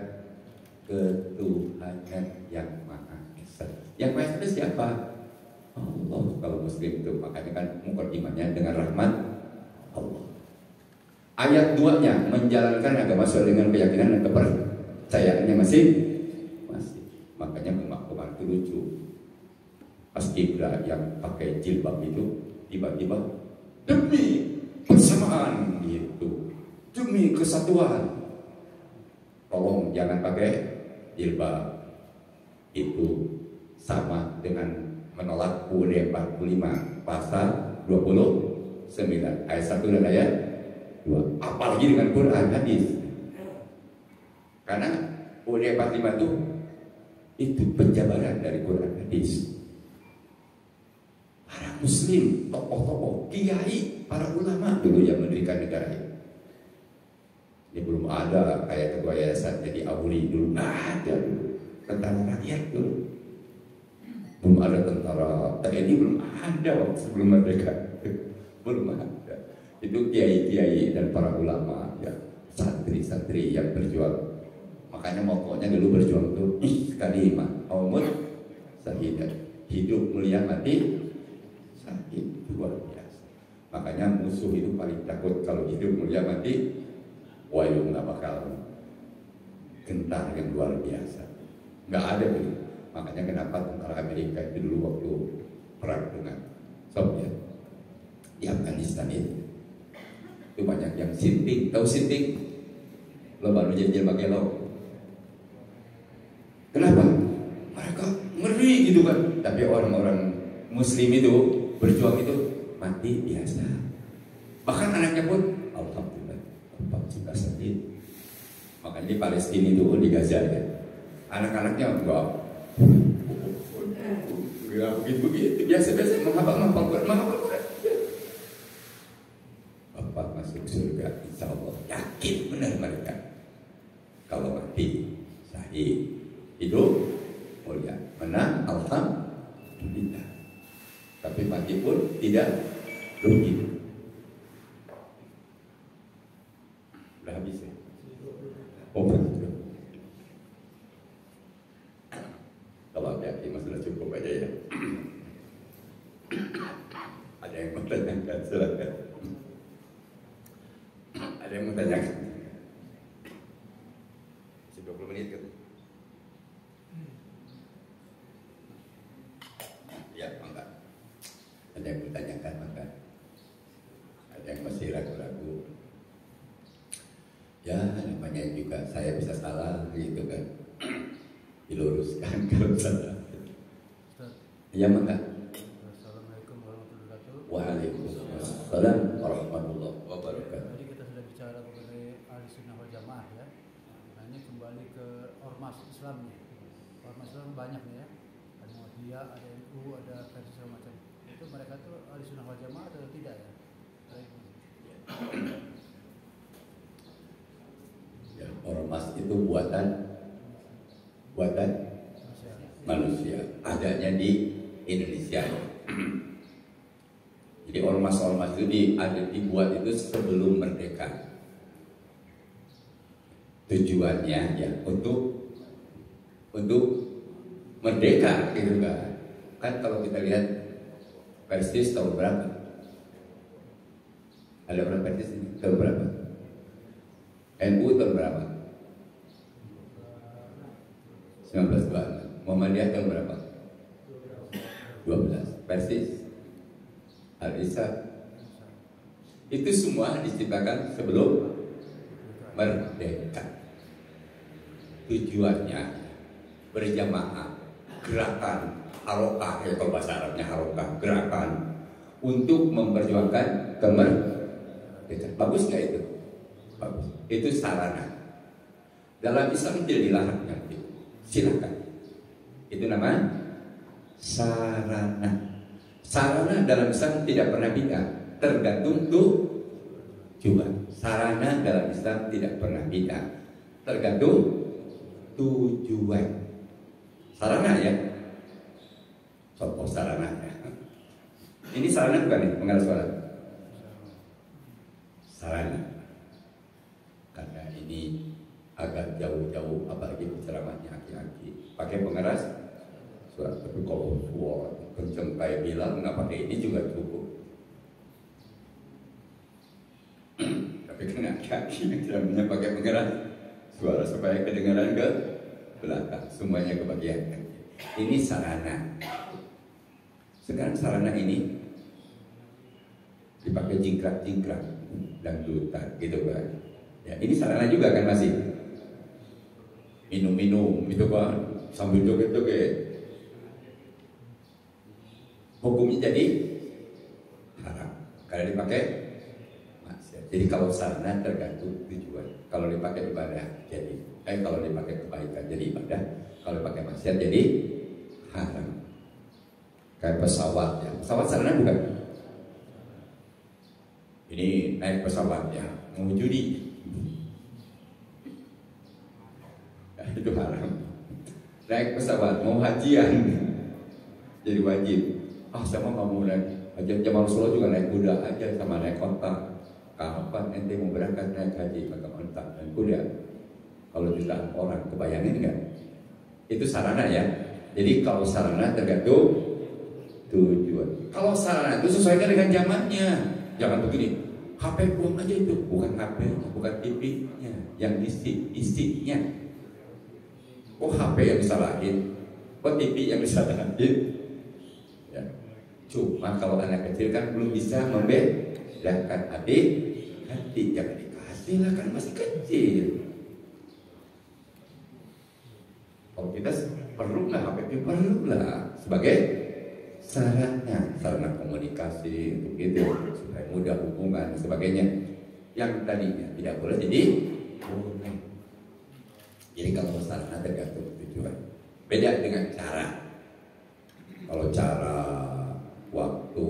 ketuhanan yang Maha Esa. Yang Maha Esa siapa? Allah. Kalau Muslim itu makanya kan mukadimahnya dengan rahmat Allah. Ayat 2-nya menjalankan agama sesuai dengan keyakinan dan kepercayaannya masih. Makanya kemarin itu lucu. Pas Gibra yang pakai jilbab itu tiba-tiba demi persamaan gitu, demi kesatuan, tolong jangan pakai jilbab. Itu sama dengan menolak UUD 45 pasal 29 ayat 1 dan ayat 2. Apalagi dengan Quran hadis. Karena UUD 45 itu penjabaran dari Quran hadis. Para muslim, tokoh-tokoh, kiai, para ulama dulu yang mendirikan negara ini. Ini belum ada kayak ketua yayasan jadi aburi dulu, nggak ada dulu. Tentara rakyat dulu, belum ada tentara TNI, belum ada waktu sebelum merdeka, belum ada. Itu kiai-kiai dan para ulama, ya santri-santri yang berjuang. Makanya motonya dulu berjuang itu kalimah aumut syahidat, hidup mulia mati sakit, luar biasa. Makanya musuh itu paling takut kalau hidup mulia mati, wayung nggak bakal gentar yang luar biasa, nggak ada begitu. Makanya kenapa tentara Amerika itu dulu waktu perang dengan Soviet di Afghanistan itu banyak yang sinting, tahu sinting? Lo baru jajal pakai lo. Kenapa? Mereka ngeri gitu kan. Tapi orang-orang Muslim itu berjuang itu mati biasa. Bahkan anaknya pun alhamdulillah Bapak sudah sakit. Makanya di Palestina itu di Gaza ya, anak-anaknya enggak begitu biasa-biasa menghafal Quran. Bapak masuk surga insya Allah, yakin benar mereka. Kalau mati syahid, hidup mulia, menang alhamdulillah. Tapi mati pun tidak rugi. Udah habis ya? Oh betul. Kalau hati-hati sudah cukup aja ya. Ada yang mau tanyakan, silakan. Ada yang mau tanyakan? Masih 20 menit kan? Ya, enggak. Ada yang bertanyakan maka ada yang masih ragu-ragu. Ya namanya juga saya bisa salah gitu kan, diluruskan kalau salah. Ya maka. Assalamualaikum warahmatullahi wabarakatuh. Waalaikumsalam warahmatullahi wabarakatuh. Tadi kita sudah bicara mengenai ahli sunnah wal jamaah ya. Nah ini kembali ke ormas Islam nih. Ormas Islam banyak nih ya. Ada Muhammadiyah, ada NU, ada versi segala macam. Itu mereka tuh ahli sunnah wal jamaah atau tidak ya? Ya, ormas itu buatan manusia, adanya di Indonesia. Jadi ormas-ormas itu dibuat itu sebelum merdeka. Tujuannya ya untuk merdeka gitu kan. Kan kalau kita lihat Persis tahun berapa? Ada orang Persis ini tahun berapa? NU tahun berapa? 1926. Muhammadiyah tahun berapa? 12. Persis Al-Islam itu semua diciptakan sebelum merdeka. Tujuannya berjamaah, gerakan harokah, kalau bahasa Arabnya harokah, gerakan untuk memperjuangkan kemerdekaan. Bagus nggak itu? Bagus. Itu sarana. Dalam Islam tidak dilarang nanti. Silakan. Itu namanya sarana. Sarana dalam Islam tidak pernah bid'ah, tergantung tujuan. Sarana dalam Islam tidak pernah bid'ah, tergantung tujuan. Sarana ya. Contoh sarana ya. Ini sarana bukan nih pengarah suara? Sarana. Karena ini agak jauh-jauh, apalagi ceramahnya aki-aki pakai pengeras suara. Tapi kalau suara kenceng kayak bilang nggak pakai ini juga cukup. Tapi kan aki-aki ceramahnya pakai pengeras suara supaya kedengaran ke belakang, semuanya kebagian. Ini sarana. Sekarang sarana ini dipakai jingkrak-jingkrak dan dangdutan gitu kan. Ya, ini sarana juga kan masih minum-minum gitu kan sambil joget-joget. Hukumnya jadi haram kalau dipakai maksiat. Jadi kalau sarana tergantung tujuan. Kalau dipakai ibadah jadi kalau dipakai kebaikan jadi ibadah. Kalau dipakai maksiat jadi haram. Kayak pesawat ya. Pesawat sarana bukan? Ini naik pesawat ya, mau judi. Nah, itu haram. Naik pesawat mau hajian jadi wajib. Sama nggak mau naik haji. Zaman Rasulullah juga naik kuda aja sama naik onta. Kapan ente mau berangkat naik haji pakai onta dan kuda? Kalau jutaan orang, kebayangin nggak? Itu sarana ya. Jadi kalau sarana tergantung tujuan. Kalau sarana itu sesuaikan dengan zamannya. Jangan begini, HP buang aja itu. Bukan HP-nya, bukan TV-nya, yang isinya. Oh HP yang disalahin, oh TV yang disalahin. Ya. Cuma kalau anak kecil kan belum bisa membedakan adik hati. Jangan dikasih lah, kan masih kecil. Kalau kita perlu lah HP, perlu lah sebagai sarana komunikasi untuk itu supaya mudah hubungan dan sebagainya. Yang tadinya tidak boleh jadi boleh. Jadi kalau sarana tergantung tujuan. Beda dengan cara. Kalau cara, waktu,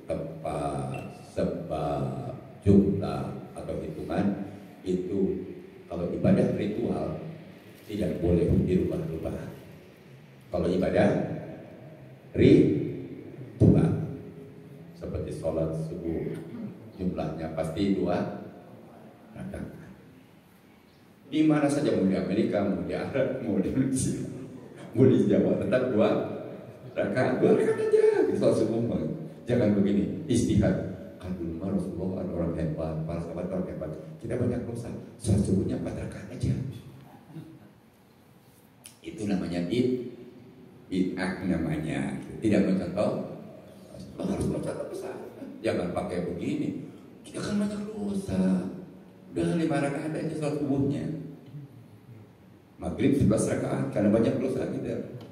tempat, sebab, jumlah atau hitungan itu kalau ibadah ritual tidak boleh dirubah-rubah. Kalau ibadah ritual seperti sholat subuh jumlahnya pasti 2 rakaat. Di mana saja, mau di Amerika, mau di Arab, mau di Mesir, mau di Jawa, tetap 2 rakaat. 2 rakaat aja di sholat subuh. Jangan begini istihad. Kan dulu Rasulullah orang hebat, para sahabat orang hebat. Kita banyak dosa. Sholat subuhnya 4 rakaat aja. Itu namanya bid'ah namanya. Tidak mencontoh. Harus mencontoh besar. Jangan pakai begini. Kita kan banyak dosa. Udah 5 rakaat aja sholat subuhnya. Maghrib 11 rakaat karena banyak dosa kita.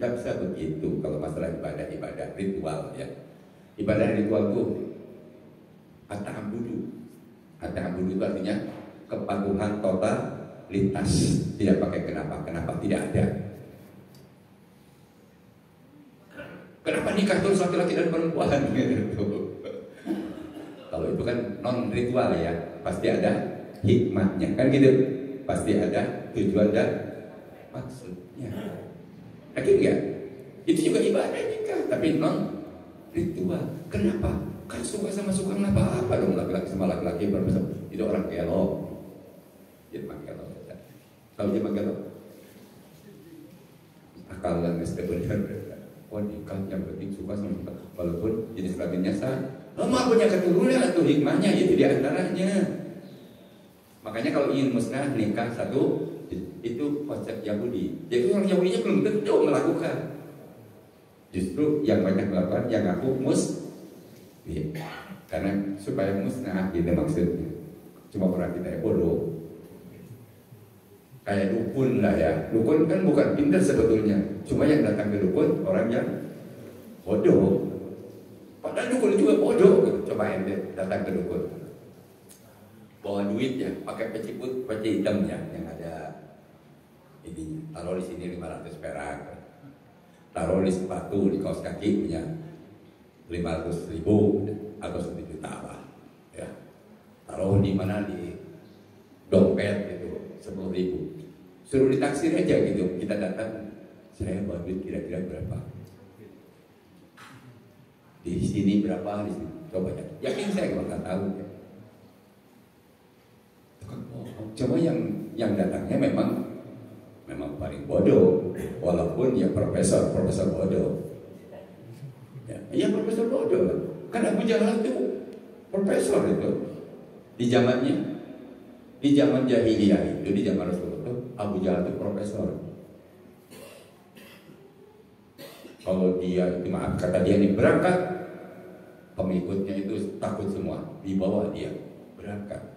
Gak bisa begitu kalau masalah ibadah ritual ya. Ibadah ritual itu at-ta'abbudu. At-ta'abbudu itu artinya kepatuhan totalitas, tidak pakai kenapa tidak ada. Kenapa nikah terus laki-laki dan perempuan gitu. Kalau itu kan non ritual ya, pasti ada hikmahnya kan gitu, pasti ada tujuan dan maksudnya. Yakin nggak? Itu juga ibadah nikah, tapi non ritual. Kenapa? Kan suka sama suka kenapa apa dong laki-laki sama laki-laki bersama. Itu orang gelo. Jadi gelo. Tahu dia gelo? Akalan benar. Oh nikah yang penting suka sama suka, walaupun jenis kelaminnya sah. Lama punya keturunan atau hikmahnya itu diantaranya. Makanya kalau ingin musnah nikah satu itu konsep Yahudi. Jadi orang Yahudinya belum tentu melakukan. Justru yang banyak melakukan yang ngaku karena supaya musnah gitu maksudnya. Cuma orang kita bodoh. Kayak dukun lah ya. Dukun kan bukan pintar sebetulnya. Cuma yang datang ke dukun orang yang bodoh. Padahal dukun dukun juga bodoh. Coba ente datang ke dukun, bawa duitnya, pakai peci hitamnya yang ada ini, taruh di sini 500 perak, taruh di sepatu, di kaos kaki punya 500.000 atau 1 juta lah, ya. Taruh di mana, di dompet gitu 10.000, suruh ditaksir aja gitu. Kita datang, saya bawa duit kira-kira berapa, di sini berapa, di sini coba ya. Yakin saya bakal tahu ya. Coba yang datangnya memang paling bodoh, walaupun ya profesor bodoh. Ya profesor bodoh lah. Kan Abu Jahal itu profesor itu di zamannya, di zaman jahiliyah itu, di zaman Rasulullah itu Abu Jahal itu profesor. Kalau dia itu, maaf kata dia nih, berangkat, pengikutnya itu takut semua, dibawa dia berangkat.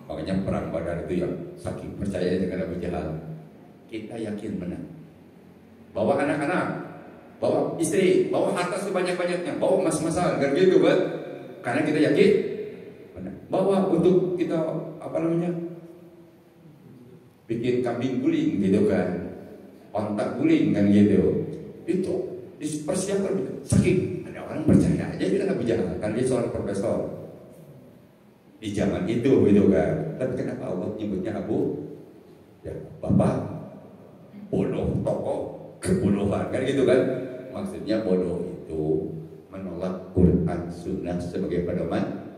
Makanya perang Badar itu yang saking percaya dengan Abu Jahal, kita yakin menang. Bawa anak-anak, bawa istri, bawa harta sebanyak-banyaknya, bawa emas-emasan, kan gitu kan? Karena kita yakin menang. Bawa untuk kita bikin kambing guling gitu kan, ontak guling kan gitu. Itu dipersiapkan, saking ada orang percaya aja dengan Abu Jahal, kan dia seorang profesor di zaman itu gitu kan. Tapi kenapa Allah nyebutnya Abu? Ya, Bapak bodoh, tokoh kebodohan, kan gitu kan. Maksudnya bodoh itu menolak Quran Sunnah sebagai pedoman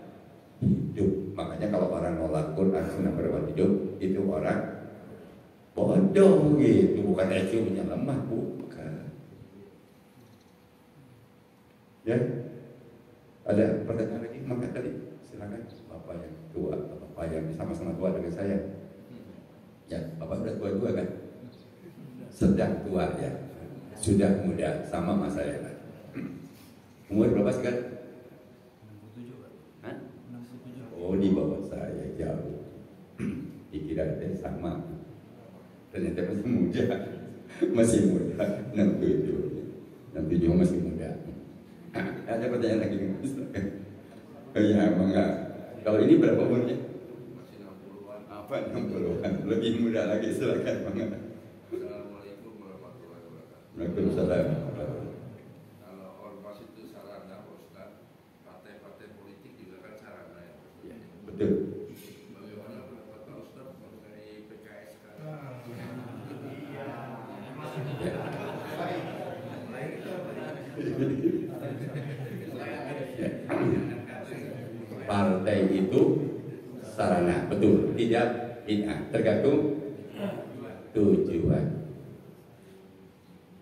hidup. Makanya kalau orang nolak Quran Sunnah pedoman hidup, itu orang bodoh gitu, bukan IQ-nya lemah, bukan. Ya, ada pertanyaan lagi? Maka tadi silakan, Bapak yang tua, Bapak yang sama-sama tua dengan saya. Ya, Bapak sudah tua-tua kan? Sedang tua ya, sudah muda, sama mas saya kan? Umur berapa sekarang? 67 Pak. Hah? 67. Oh, di bawah saya jauh. Dikira sama, ternyata masih muda. Masih muda, 67 masih muda. Ada pertanyaan lagi? Oh ya, enggak. Kalau ini berapa umurnya? Masih 60-an. Apa 60-an? Lebih muda lagi, silakan Bang. Assalamualaikum warahmatullahi wabarakatuh. Waalaikumsalam. Kalau ormas itu sarana, Pak Ustaz, partai-partai politik juga kan sarana ya. Ya, betul. Bagaimana pendapat Pak Ustaz mengenai PKS sekarang? Partai itu sarana, betul, tidak bid'ah, tergantung tujuan.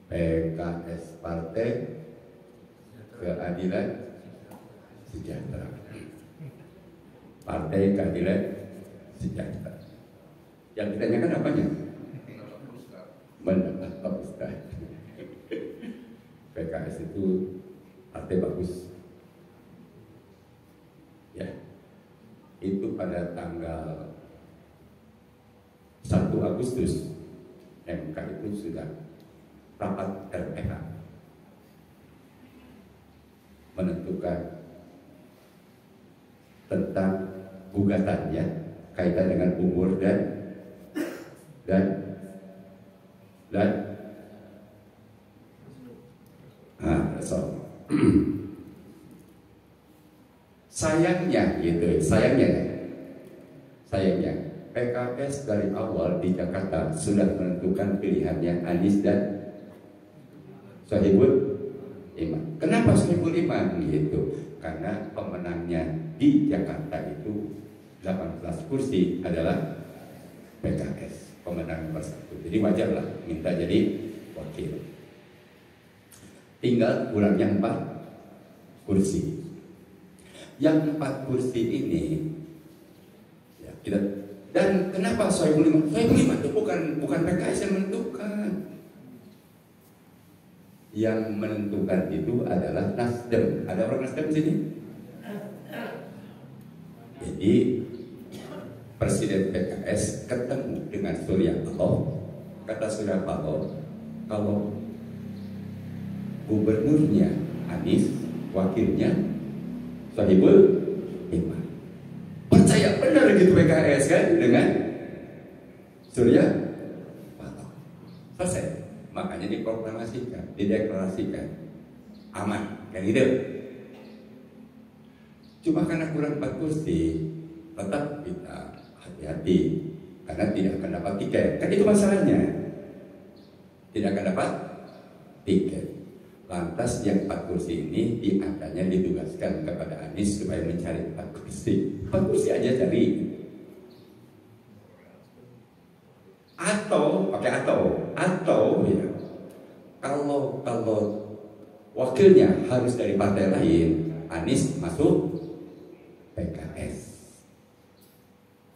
PKS Partai Keadilan Sejahtera, Partai Keadilan Sejahtera. Yang ditanyakan apanya? Mendapat Pak Ustaz. PKS itu partai bagus. Ya, itu pada tanggal 1 Agustus MK itu sudah rapat RPH menentukan tentang gugatannya kaitan dengan umur dan sayangnya PKS dari awal di Jakarta sudah menentukan pilihannya Anies dan Sohibul Iman. Kenapa Sohibul Iman gitu? Karena pemenangnya di Jakarta itu 18 kursi adalah PKS, pemenang nomor 1. Jadi wajarlah minta jadi wakil. Tinggal kurangnya 4 kursi. Yang 4 kursi ini ya, dan kenapa Sohibul Iman? Sohibul Iman itu bukan PKS yang menentukan. Yang menentukan itu adalah Nasdem. Ada orang Nasdem di sini? Jadi Presiden PKS ketemu dengan Surya Paloh. Kata Surya Paloh, kalau gubernurnya Anies, wakilnya Sohibul Himah. Percaya benar gitu PKS kan dengan Surya Paloh. Selesai. Makanya diproklamasikan, dideklarasikan aman, kayak gitu. Cuma karena kurang 4 kursi, tetap kita hati-hati karena tidak akan dapat tiket. Kan itu masalahnya. Tidak akan dapat tiket. Lantas yang 4 kursi ini diantaranya ditugaskan kepada Anies supaya mencari 4 kursi. 4 kursi aja cari. Atau ya. Kalau wakilnya harus dari partai lain, Anies masuk PKS.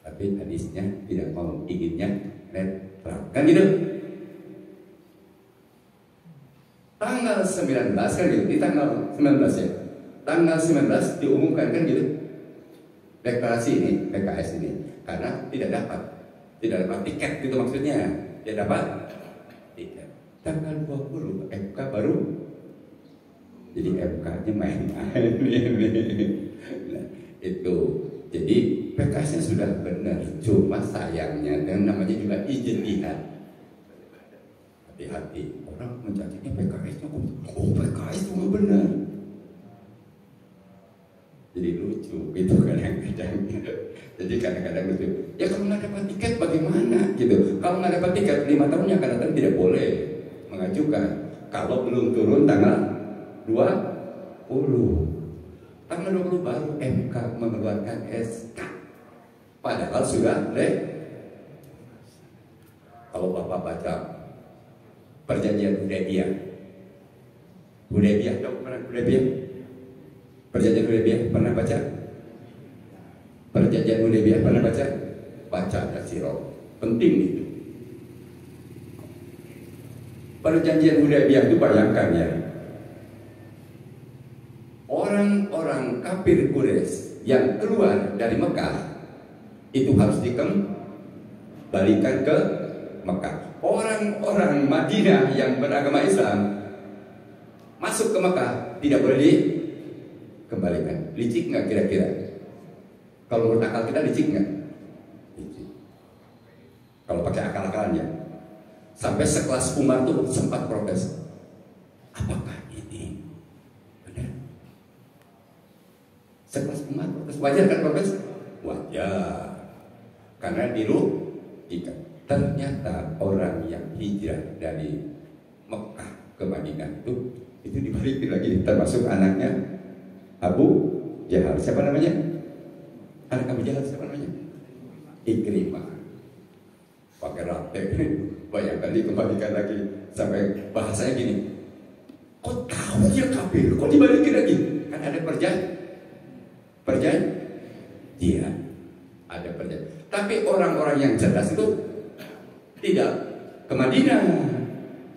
Tapi Aniesnya tidak mau, inginnya netral. Kan gitu. Tanggal 19 kan gitu, di tanggal 19 ya. Tanggal 19 diumumkan kan gitu. Deklarasi ini, PKS ini. Karena tidak dapat tiket gitu maksudnya. Tidak dapat tiket. Tanggal 20 MK baru. Jadi MK-nya main-main. Nah, itu. Jadi PKS-nya sudah benar. Cuma sayangnya dan namanya juga ijtihad. Hati-hati, orang mencacinya PKS-nya, PKS itu nggak benar. Jadi lucu, itu kadang-kadang. Jadi kadang-kadang lucu. Ya kalau nggak dapat tiket bagaimana gitu? Kalau nggak dapat tiket 5 tahun yang akan datang tidak boleh mengajukan. Kalau belum turun tanggal 20, tanggal 20 baru MK mengeluarkan SK. Padahal sudah kalau Bapak baca Perjanjian Hudaybiyah. Tahu pernah Hudaybiyah? Perjanjian Hudaybiyah pernah baca? Perjanjian Hudaybiyah pernah baca? Baca ada sirop. Penting itu. Perjanjian Hudaybiyah itu bayangkan ya. Orang-orang kafir Quraisy yang keluar dari Mekah itu harus dikembalikan ke Mekah. Orang-orang Madinah yang beragama Islam masuk ke Mekah tidak boleh dikembalikan. Licik nggak kira-kira? Kalau menurut akal kita licik nggak? Licik. Kalau pakai akal-akalannya. Sampai sekelas Umar tuh sempat protes. Apakah ini benar? Sekelas Umar protes. Wajar kan protes? Wajar. Karena dirugikan. Ternyata orang yang hijrah dari Mekah ke Madinah itu dibalikin lagi, termasuk anaknya Abu Jahal. Siapa namanya? Anak Abu Jahal siapa namanya? Ikrimah. Pakai rantai. Bayangkan dikembalikan lagi sampai bahasanya gini. Kok tahu dia kafir? Kok dibalikin lagi? Kan ada perjanjian. Iya, ada perjanjian. Tapi orang-orang yang cerdas itu tidak ke Madinah.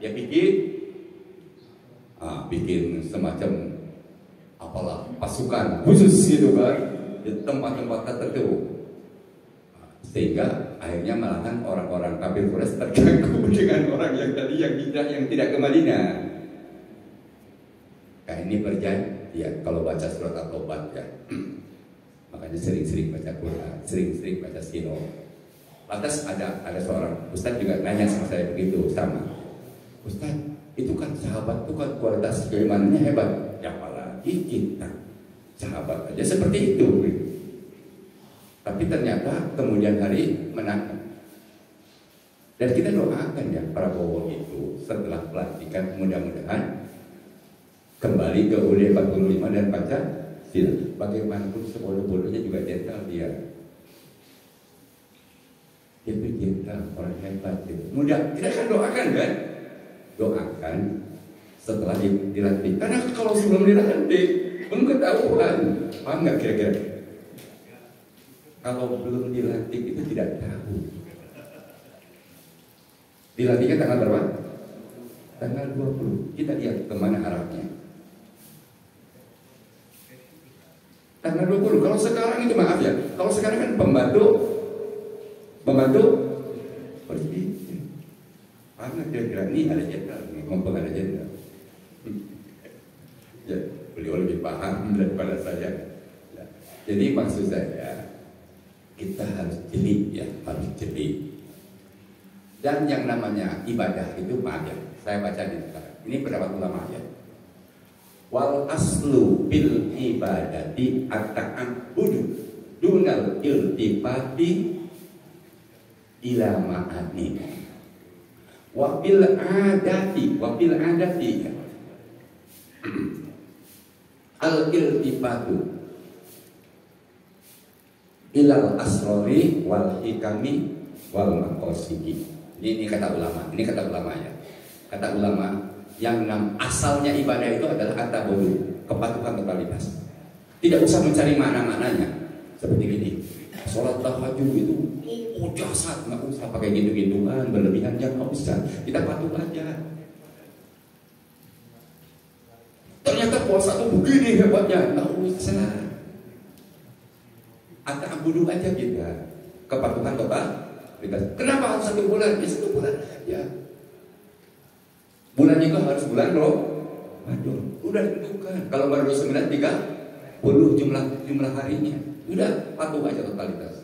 Ya bikin semacam apalah pasukan khusus gitu kan di tempat-tempat tertentu. Sehingga akhirnya malahan orang-orang kafir Quraisy terganggu dengan orang yang tadi yang tidak ke Madinah. Kayak ini perjanjian kalau baca surat At-Taubah ya. Makanya sering-sering baca Quran, sering-sering baca sino. Lantas ada seorang Ustadz juga nanya sama saya begitu, sama Ustadz, itu kan sahabat itu kan kualitas keimanannya hebat. Ya apalagi kita sahabat aja seperti itu. Tapi ternyata kemudian hari menang. Dan kita doakan ya Prabowo itu setelah pelantikan mudah-mudahan kembali ke UUD 45 dan Pancasila. Bagaimanapun sebodoh-bodohnya juga jenderal dia. Itu jenderal, orang hebat itu. Mudah, kita kan doakan kan? Doakan setelah dilantik. Karena kalau sebelum dilantik belum ketahuan. Paham nggak kira-kira? Kalau belum dilantik itu tidak tahu. Dilantiknya tanggal berapa? Tanggal 20. Kita lihat kemana arahnya. Tanggal 20. Kalau sekarang itu maaf ya. Kalau sekarang kan pembantu presiden. Karena kira-kira ini ada jenderal, ngomong ada jenderal. Ya, beliau lebih paham paham daripada saya. Ya. Jadi maksud saya kita harus jeli ya, harus jeli. Dan yang namanya ibadah itu maaf ya, saya baca di sekarang. Ini pendapat ulama ya. Wal aslu bil ibadati at-ta'abbudu dunal iltifati ila ma'ani. Wa bil adati al iltifatu ilal asrori wal hikami wal maqasidi. Ini kata ulama, ini kata ulama ya. Kata ulama yang asalnya ibadah itu adalah kata bodoh, kepatuhan totalitas. Tidak usah mencari makna-maknanya. Seperti ini, sholat tahajud itu jasad, nggak usah pakai gitu-gituan, berlebihan yang nggak usah. Kita patuh aja. Ternyata puasa itu begini hebatnya, nggak usah. Atau bodoh aja kita, kepatuhan total. Kenapa harus 1 bulan? Ya 1 bulan aja. Bulan juga harus bulan loh. Waduh, udah ditentukan. Kalau baru 930 jumlah harinya, udah patuh aja totalitas.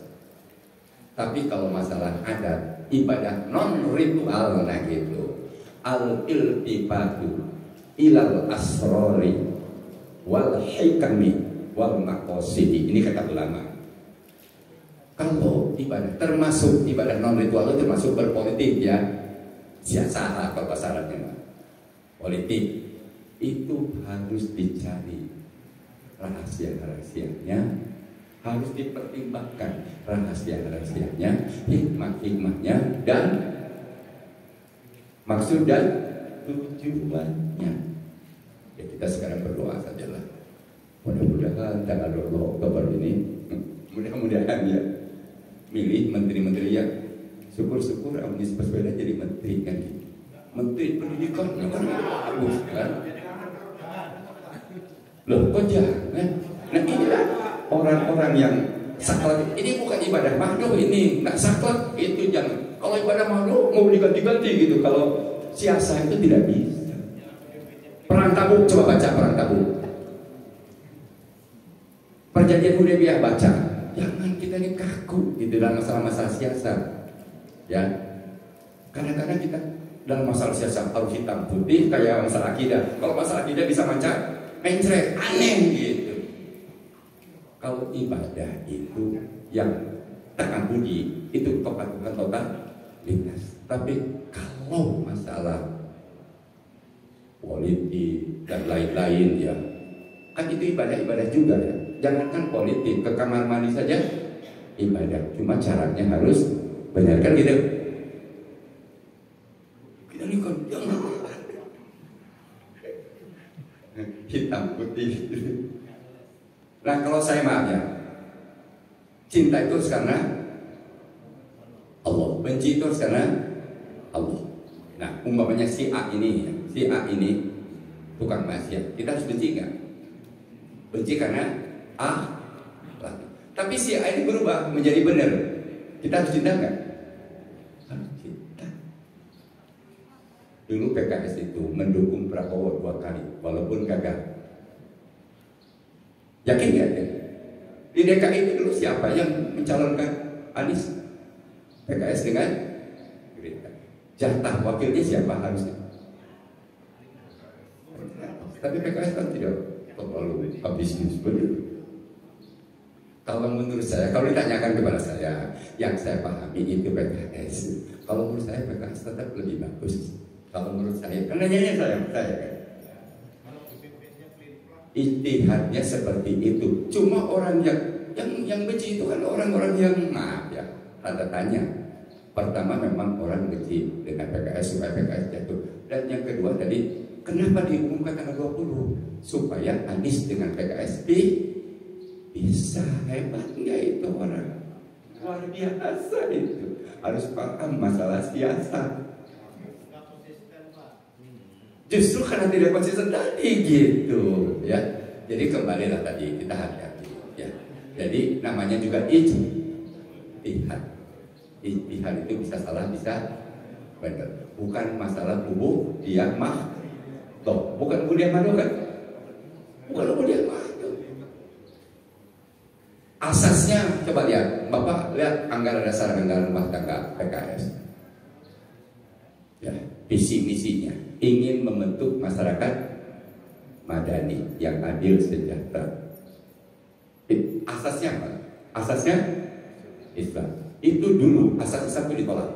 Tapi kalau masalah adat, ibadah non ritual nah gitu. Al iltifatu ilal asrori wal hikami wal maqasidi. Ini kata ulama. Kalau ibadah termasuk ibadah non ritual itu termasuk berpolitik ya, siasat apa syaratnya politik itu harus dicari rahasia-rahasianya, harus dipertimbangkan rahasia-rahasianya, hikmah-hikmahnya dan maksud dan tujuannya. Ya kita sekarang berdoa sajalah. Mudah-mudahan tanggal 20 Oktober ini mudah-mudahan ya milih menteri-menteri yang syukur-syukur Anies Baswedan jadi menteri kan gitu. Menteri pendidikan kan bagus kan. Loh kok jangan? Nah inilah orang-orang yang saklek. Ini bukan ibadah makhluk, ini nggak saklek, itu jangan. Kalau ibadah makhluk mau diganti-ganti gitu. Kalau siasa itu tidak bisa. Perang Tabuk, coba baca Perang Tabuk. Perjanjian Hudaybiyah baca. Jangan kita ini kaku gitu dalam masalah-masalah siasa. Ya, kadang-kadang kita dalam masalah siasa harus hitam putih kayak masalah akidah. Kalau masalah akidah bisa mencret, aneh gitu. Kalau ibadah itu yang ta'abudi itu kepatuhan totalitas. Tapi kalau masalah politik dan lain-lain ya, kan itu ibadah-ibadah juga ya. Jangankan politik, ke kamar mandi saja ibadah. Cuma caranya harus benar kan gitu. Kita ini kan hitam putih. Nah kalau saya maaf ya, cinta itu karena Allah, benci itu karena Allah. Nah umpamanya si A ini tukang maksiat, kita harus benci nggak? Benci karena A, tapi si A ini berubah menjadi benar. Kita harus cinta nggak? Harus cinta. Dulu PKS itu mendukung Prabowo 2 kali, walaupun gagal. Yakin nggak ya? Di DKI itu dulu siapa yang mencalonkan Anies? PKS dengan Gerindra. Jatah wakilnya siapa harusnya? Tapi PKS kan tidak terlalu bisnis begitu. Kalau menurut saya, kalau ditanyakan kepada saya, yang saya pahami itu PKS. Kalau menurut saya PKS tetap lebih bagus. Kalau menurut saya, karena nyanyi saya kan. Ijtihadnya seperti itu. Cuma orang yang benci itu kan orang-orang yang maaf ya, tanda tanya. Pertama memang orang benci dengan PKS supaya PKS jatuh. Dan yang kedua tadi, kenapa diumumkan tanggal 20? Supaya Anies dengan PKS bisa. Hebat nggak itu orang? Luar biasa itu. Harus paham masalah siasat. Justru karena tidak konsisten tadi gitu ya. Jadi kembalilah tadi kita hati-hati ya. Jadi namanya juga ijtihad. Ijtihad itu bisa salah bisa benar. Bukan masalah tubuh dia mah. Toh, bukan kemudian madu kan? Bukan kemudian madu. Asasnya coba lihat, Bapak lihat anggaran dasar anggaran rumah tangga PKS. Ya, visi misinya ingin membentuk masyarakat madani yang adil sejahtera. Asasnya apa? Asasnya Islam. Itu dulu asas Islam itu ditolak.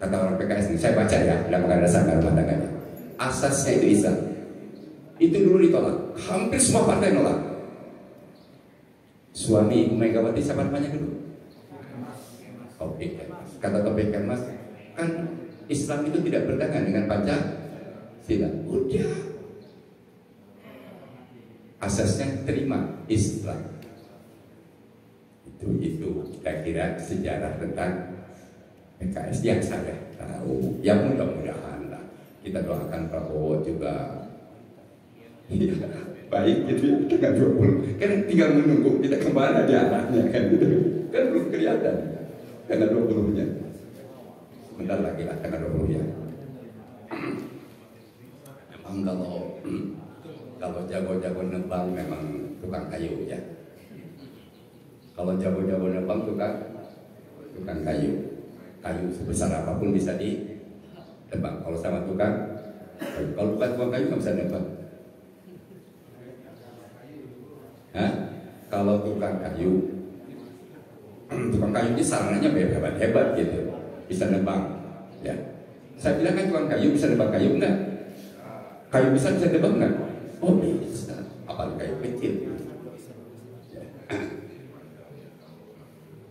Kata orang PKS ini, saya baca ya dalam anggaran dasar anggaran rumah tangganya. Asasnya itu Islam. Itu dulu ditolak. Hampir semua partai nolak. Suami Ibu Megawati siapa namanya dulu? Taufik Kemas. Kata Taufik Kemas, kan Islam itu tidak berdagang dengan Pancasila. Udah. Asasnya terima Islam. Itu kira-kira sejarah tentang PKS yang saya tahu. Yang mudah-mudahan lah kita doakan Prabowo juga. Iya, baik gitu ya, tanggal 20 kan tinggal menunggu kita kemana dia arahnya kan gitu. Kan belum kelihatan tanggal 20-nya. Sebentar lagi lah tanggal 20 ya. Memang kalau jago-jago nebang memang tukang kayu ya. Kalau jago-jago nebang tukang kayu. Kayu sebesar apapun bisa ditebang. Kalau sama tukang kayu. Kalau bukan tukang kayu nggak bisa nebang. Kalau tukang kayu ini sarananya hebat gitu, bisa nebang. Ya, saya bilang kan tukang kayu bisa nebang kayu enggak? Kayu bisa nebang enggak? Oh bisa, apalagi kayu kecil.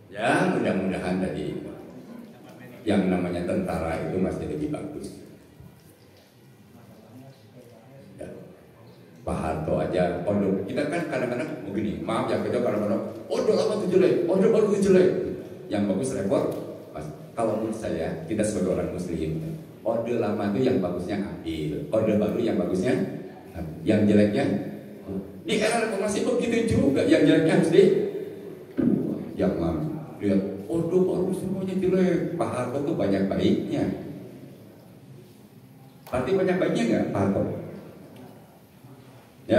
Ya mudah-mudahan tadi yang namanya tentara itu masih lebih bagus. Pak Harto aja, kita kan kadang-kadang begini, maaf ya kita kadang-kadang, lama itu jelek, baru itu jelek. Yang bagus repot, Mas. Kalau menurut saya, kita sebagai orang Muslim, orde lama itu yang bagusnya ambil, orde baru yang bagusnya, yang jeleknya, di era reformasi begitu juga, yang jeleknya harus jangan lihat, orde baru semuanya jelek. Pak Harto itu banyak baiknya. Berarti banyak baiknya nggak Pak Harto? Ya,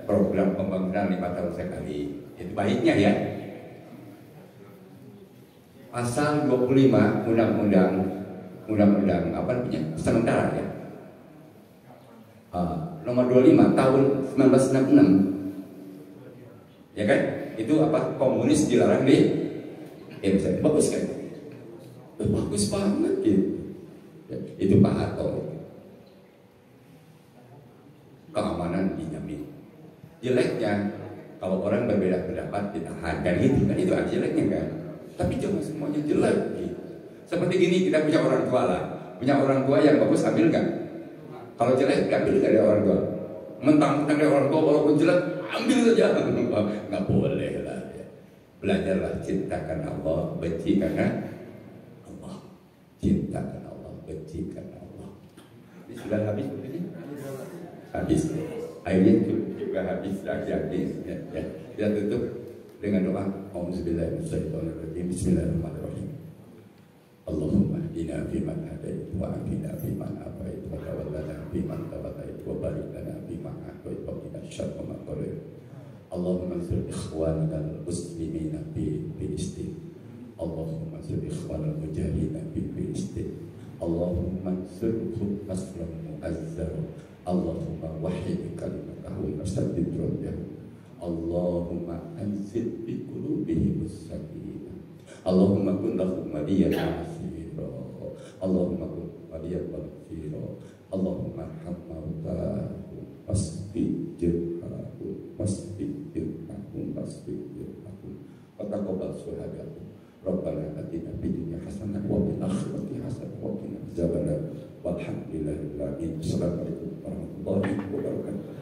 program pembangunan 5 tahun sekali. Itu baiknya ya. Pasal 25 undang-undang apa namanya? Sementara ya. Nomor 25 tahun 1966. Ya kan? Itu apa? Komunis dilarang di Indonesia. Bagus kan? Bagus banget gitu. Ya, itu Pak Harto. Keamanan dijamin. Jeleknya kalau orang berbeda pendapat ditahan kan itu aja jeleknya kan. Tapi jangan semuanya jelek gitu. Seperti gini kita punya orang tua lah, punya orang tua yang bagus ambil nggak? Kalau jelek ambil nggak dari orang tua? Mentang-mentang dari orang tua walaupun jelek ambil saja. Nggak boleh lah. Ya. Belajarlah cintakan Allah, benci karena Allah. Cintakan Allah, benci karena Allah. Ini sudah habis begini? Habis, akhirnya juga habis habis ya. Kita tutup dengan doa. Auzubillahiminasyaitonirrajim. Bismillahirrahmanirrahim. Allahumma hdina fiman hadait wa afina fiman afait wa tawallana fiman tawallait wa barik lana fima a'tait wa qina syarra ma qadait. Allahumma ansur ikhwanana al-muslimina fi Filistin. Allahumma ansur ikhwanal mujahidin fi Filistin. Allahumma ansurhum nasran mu'azzara. Allahumma wahid kalimatahu wasaddid rabbahum. Allahumma anzil bi qulubihim as-sakinah. Allahumma kun lahum waliyan nasira. Allahumma kun waliyan nasira. Allahumma arhamna wasbi jirhahu wasbi jirhahu wasbi jirhahu wa taqabbal syuhadahu. Rabbana atina fid dunya hasanah wa fil akhirati hasanah wa qina adzabannar. Walhamdulillahirabbil alamin. Assalamualaikum warahmatullahi wabarakatuh.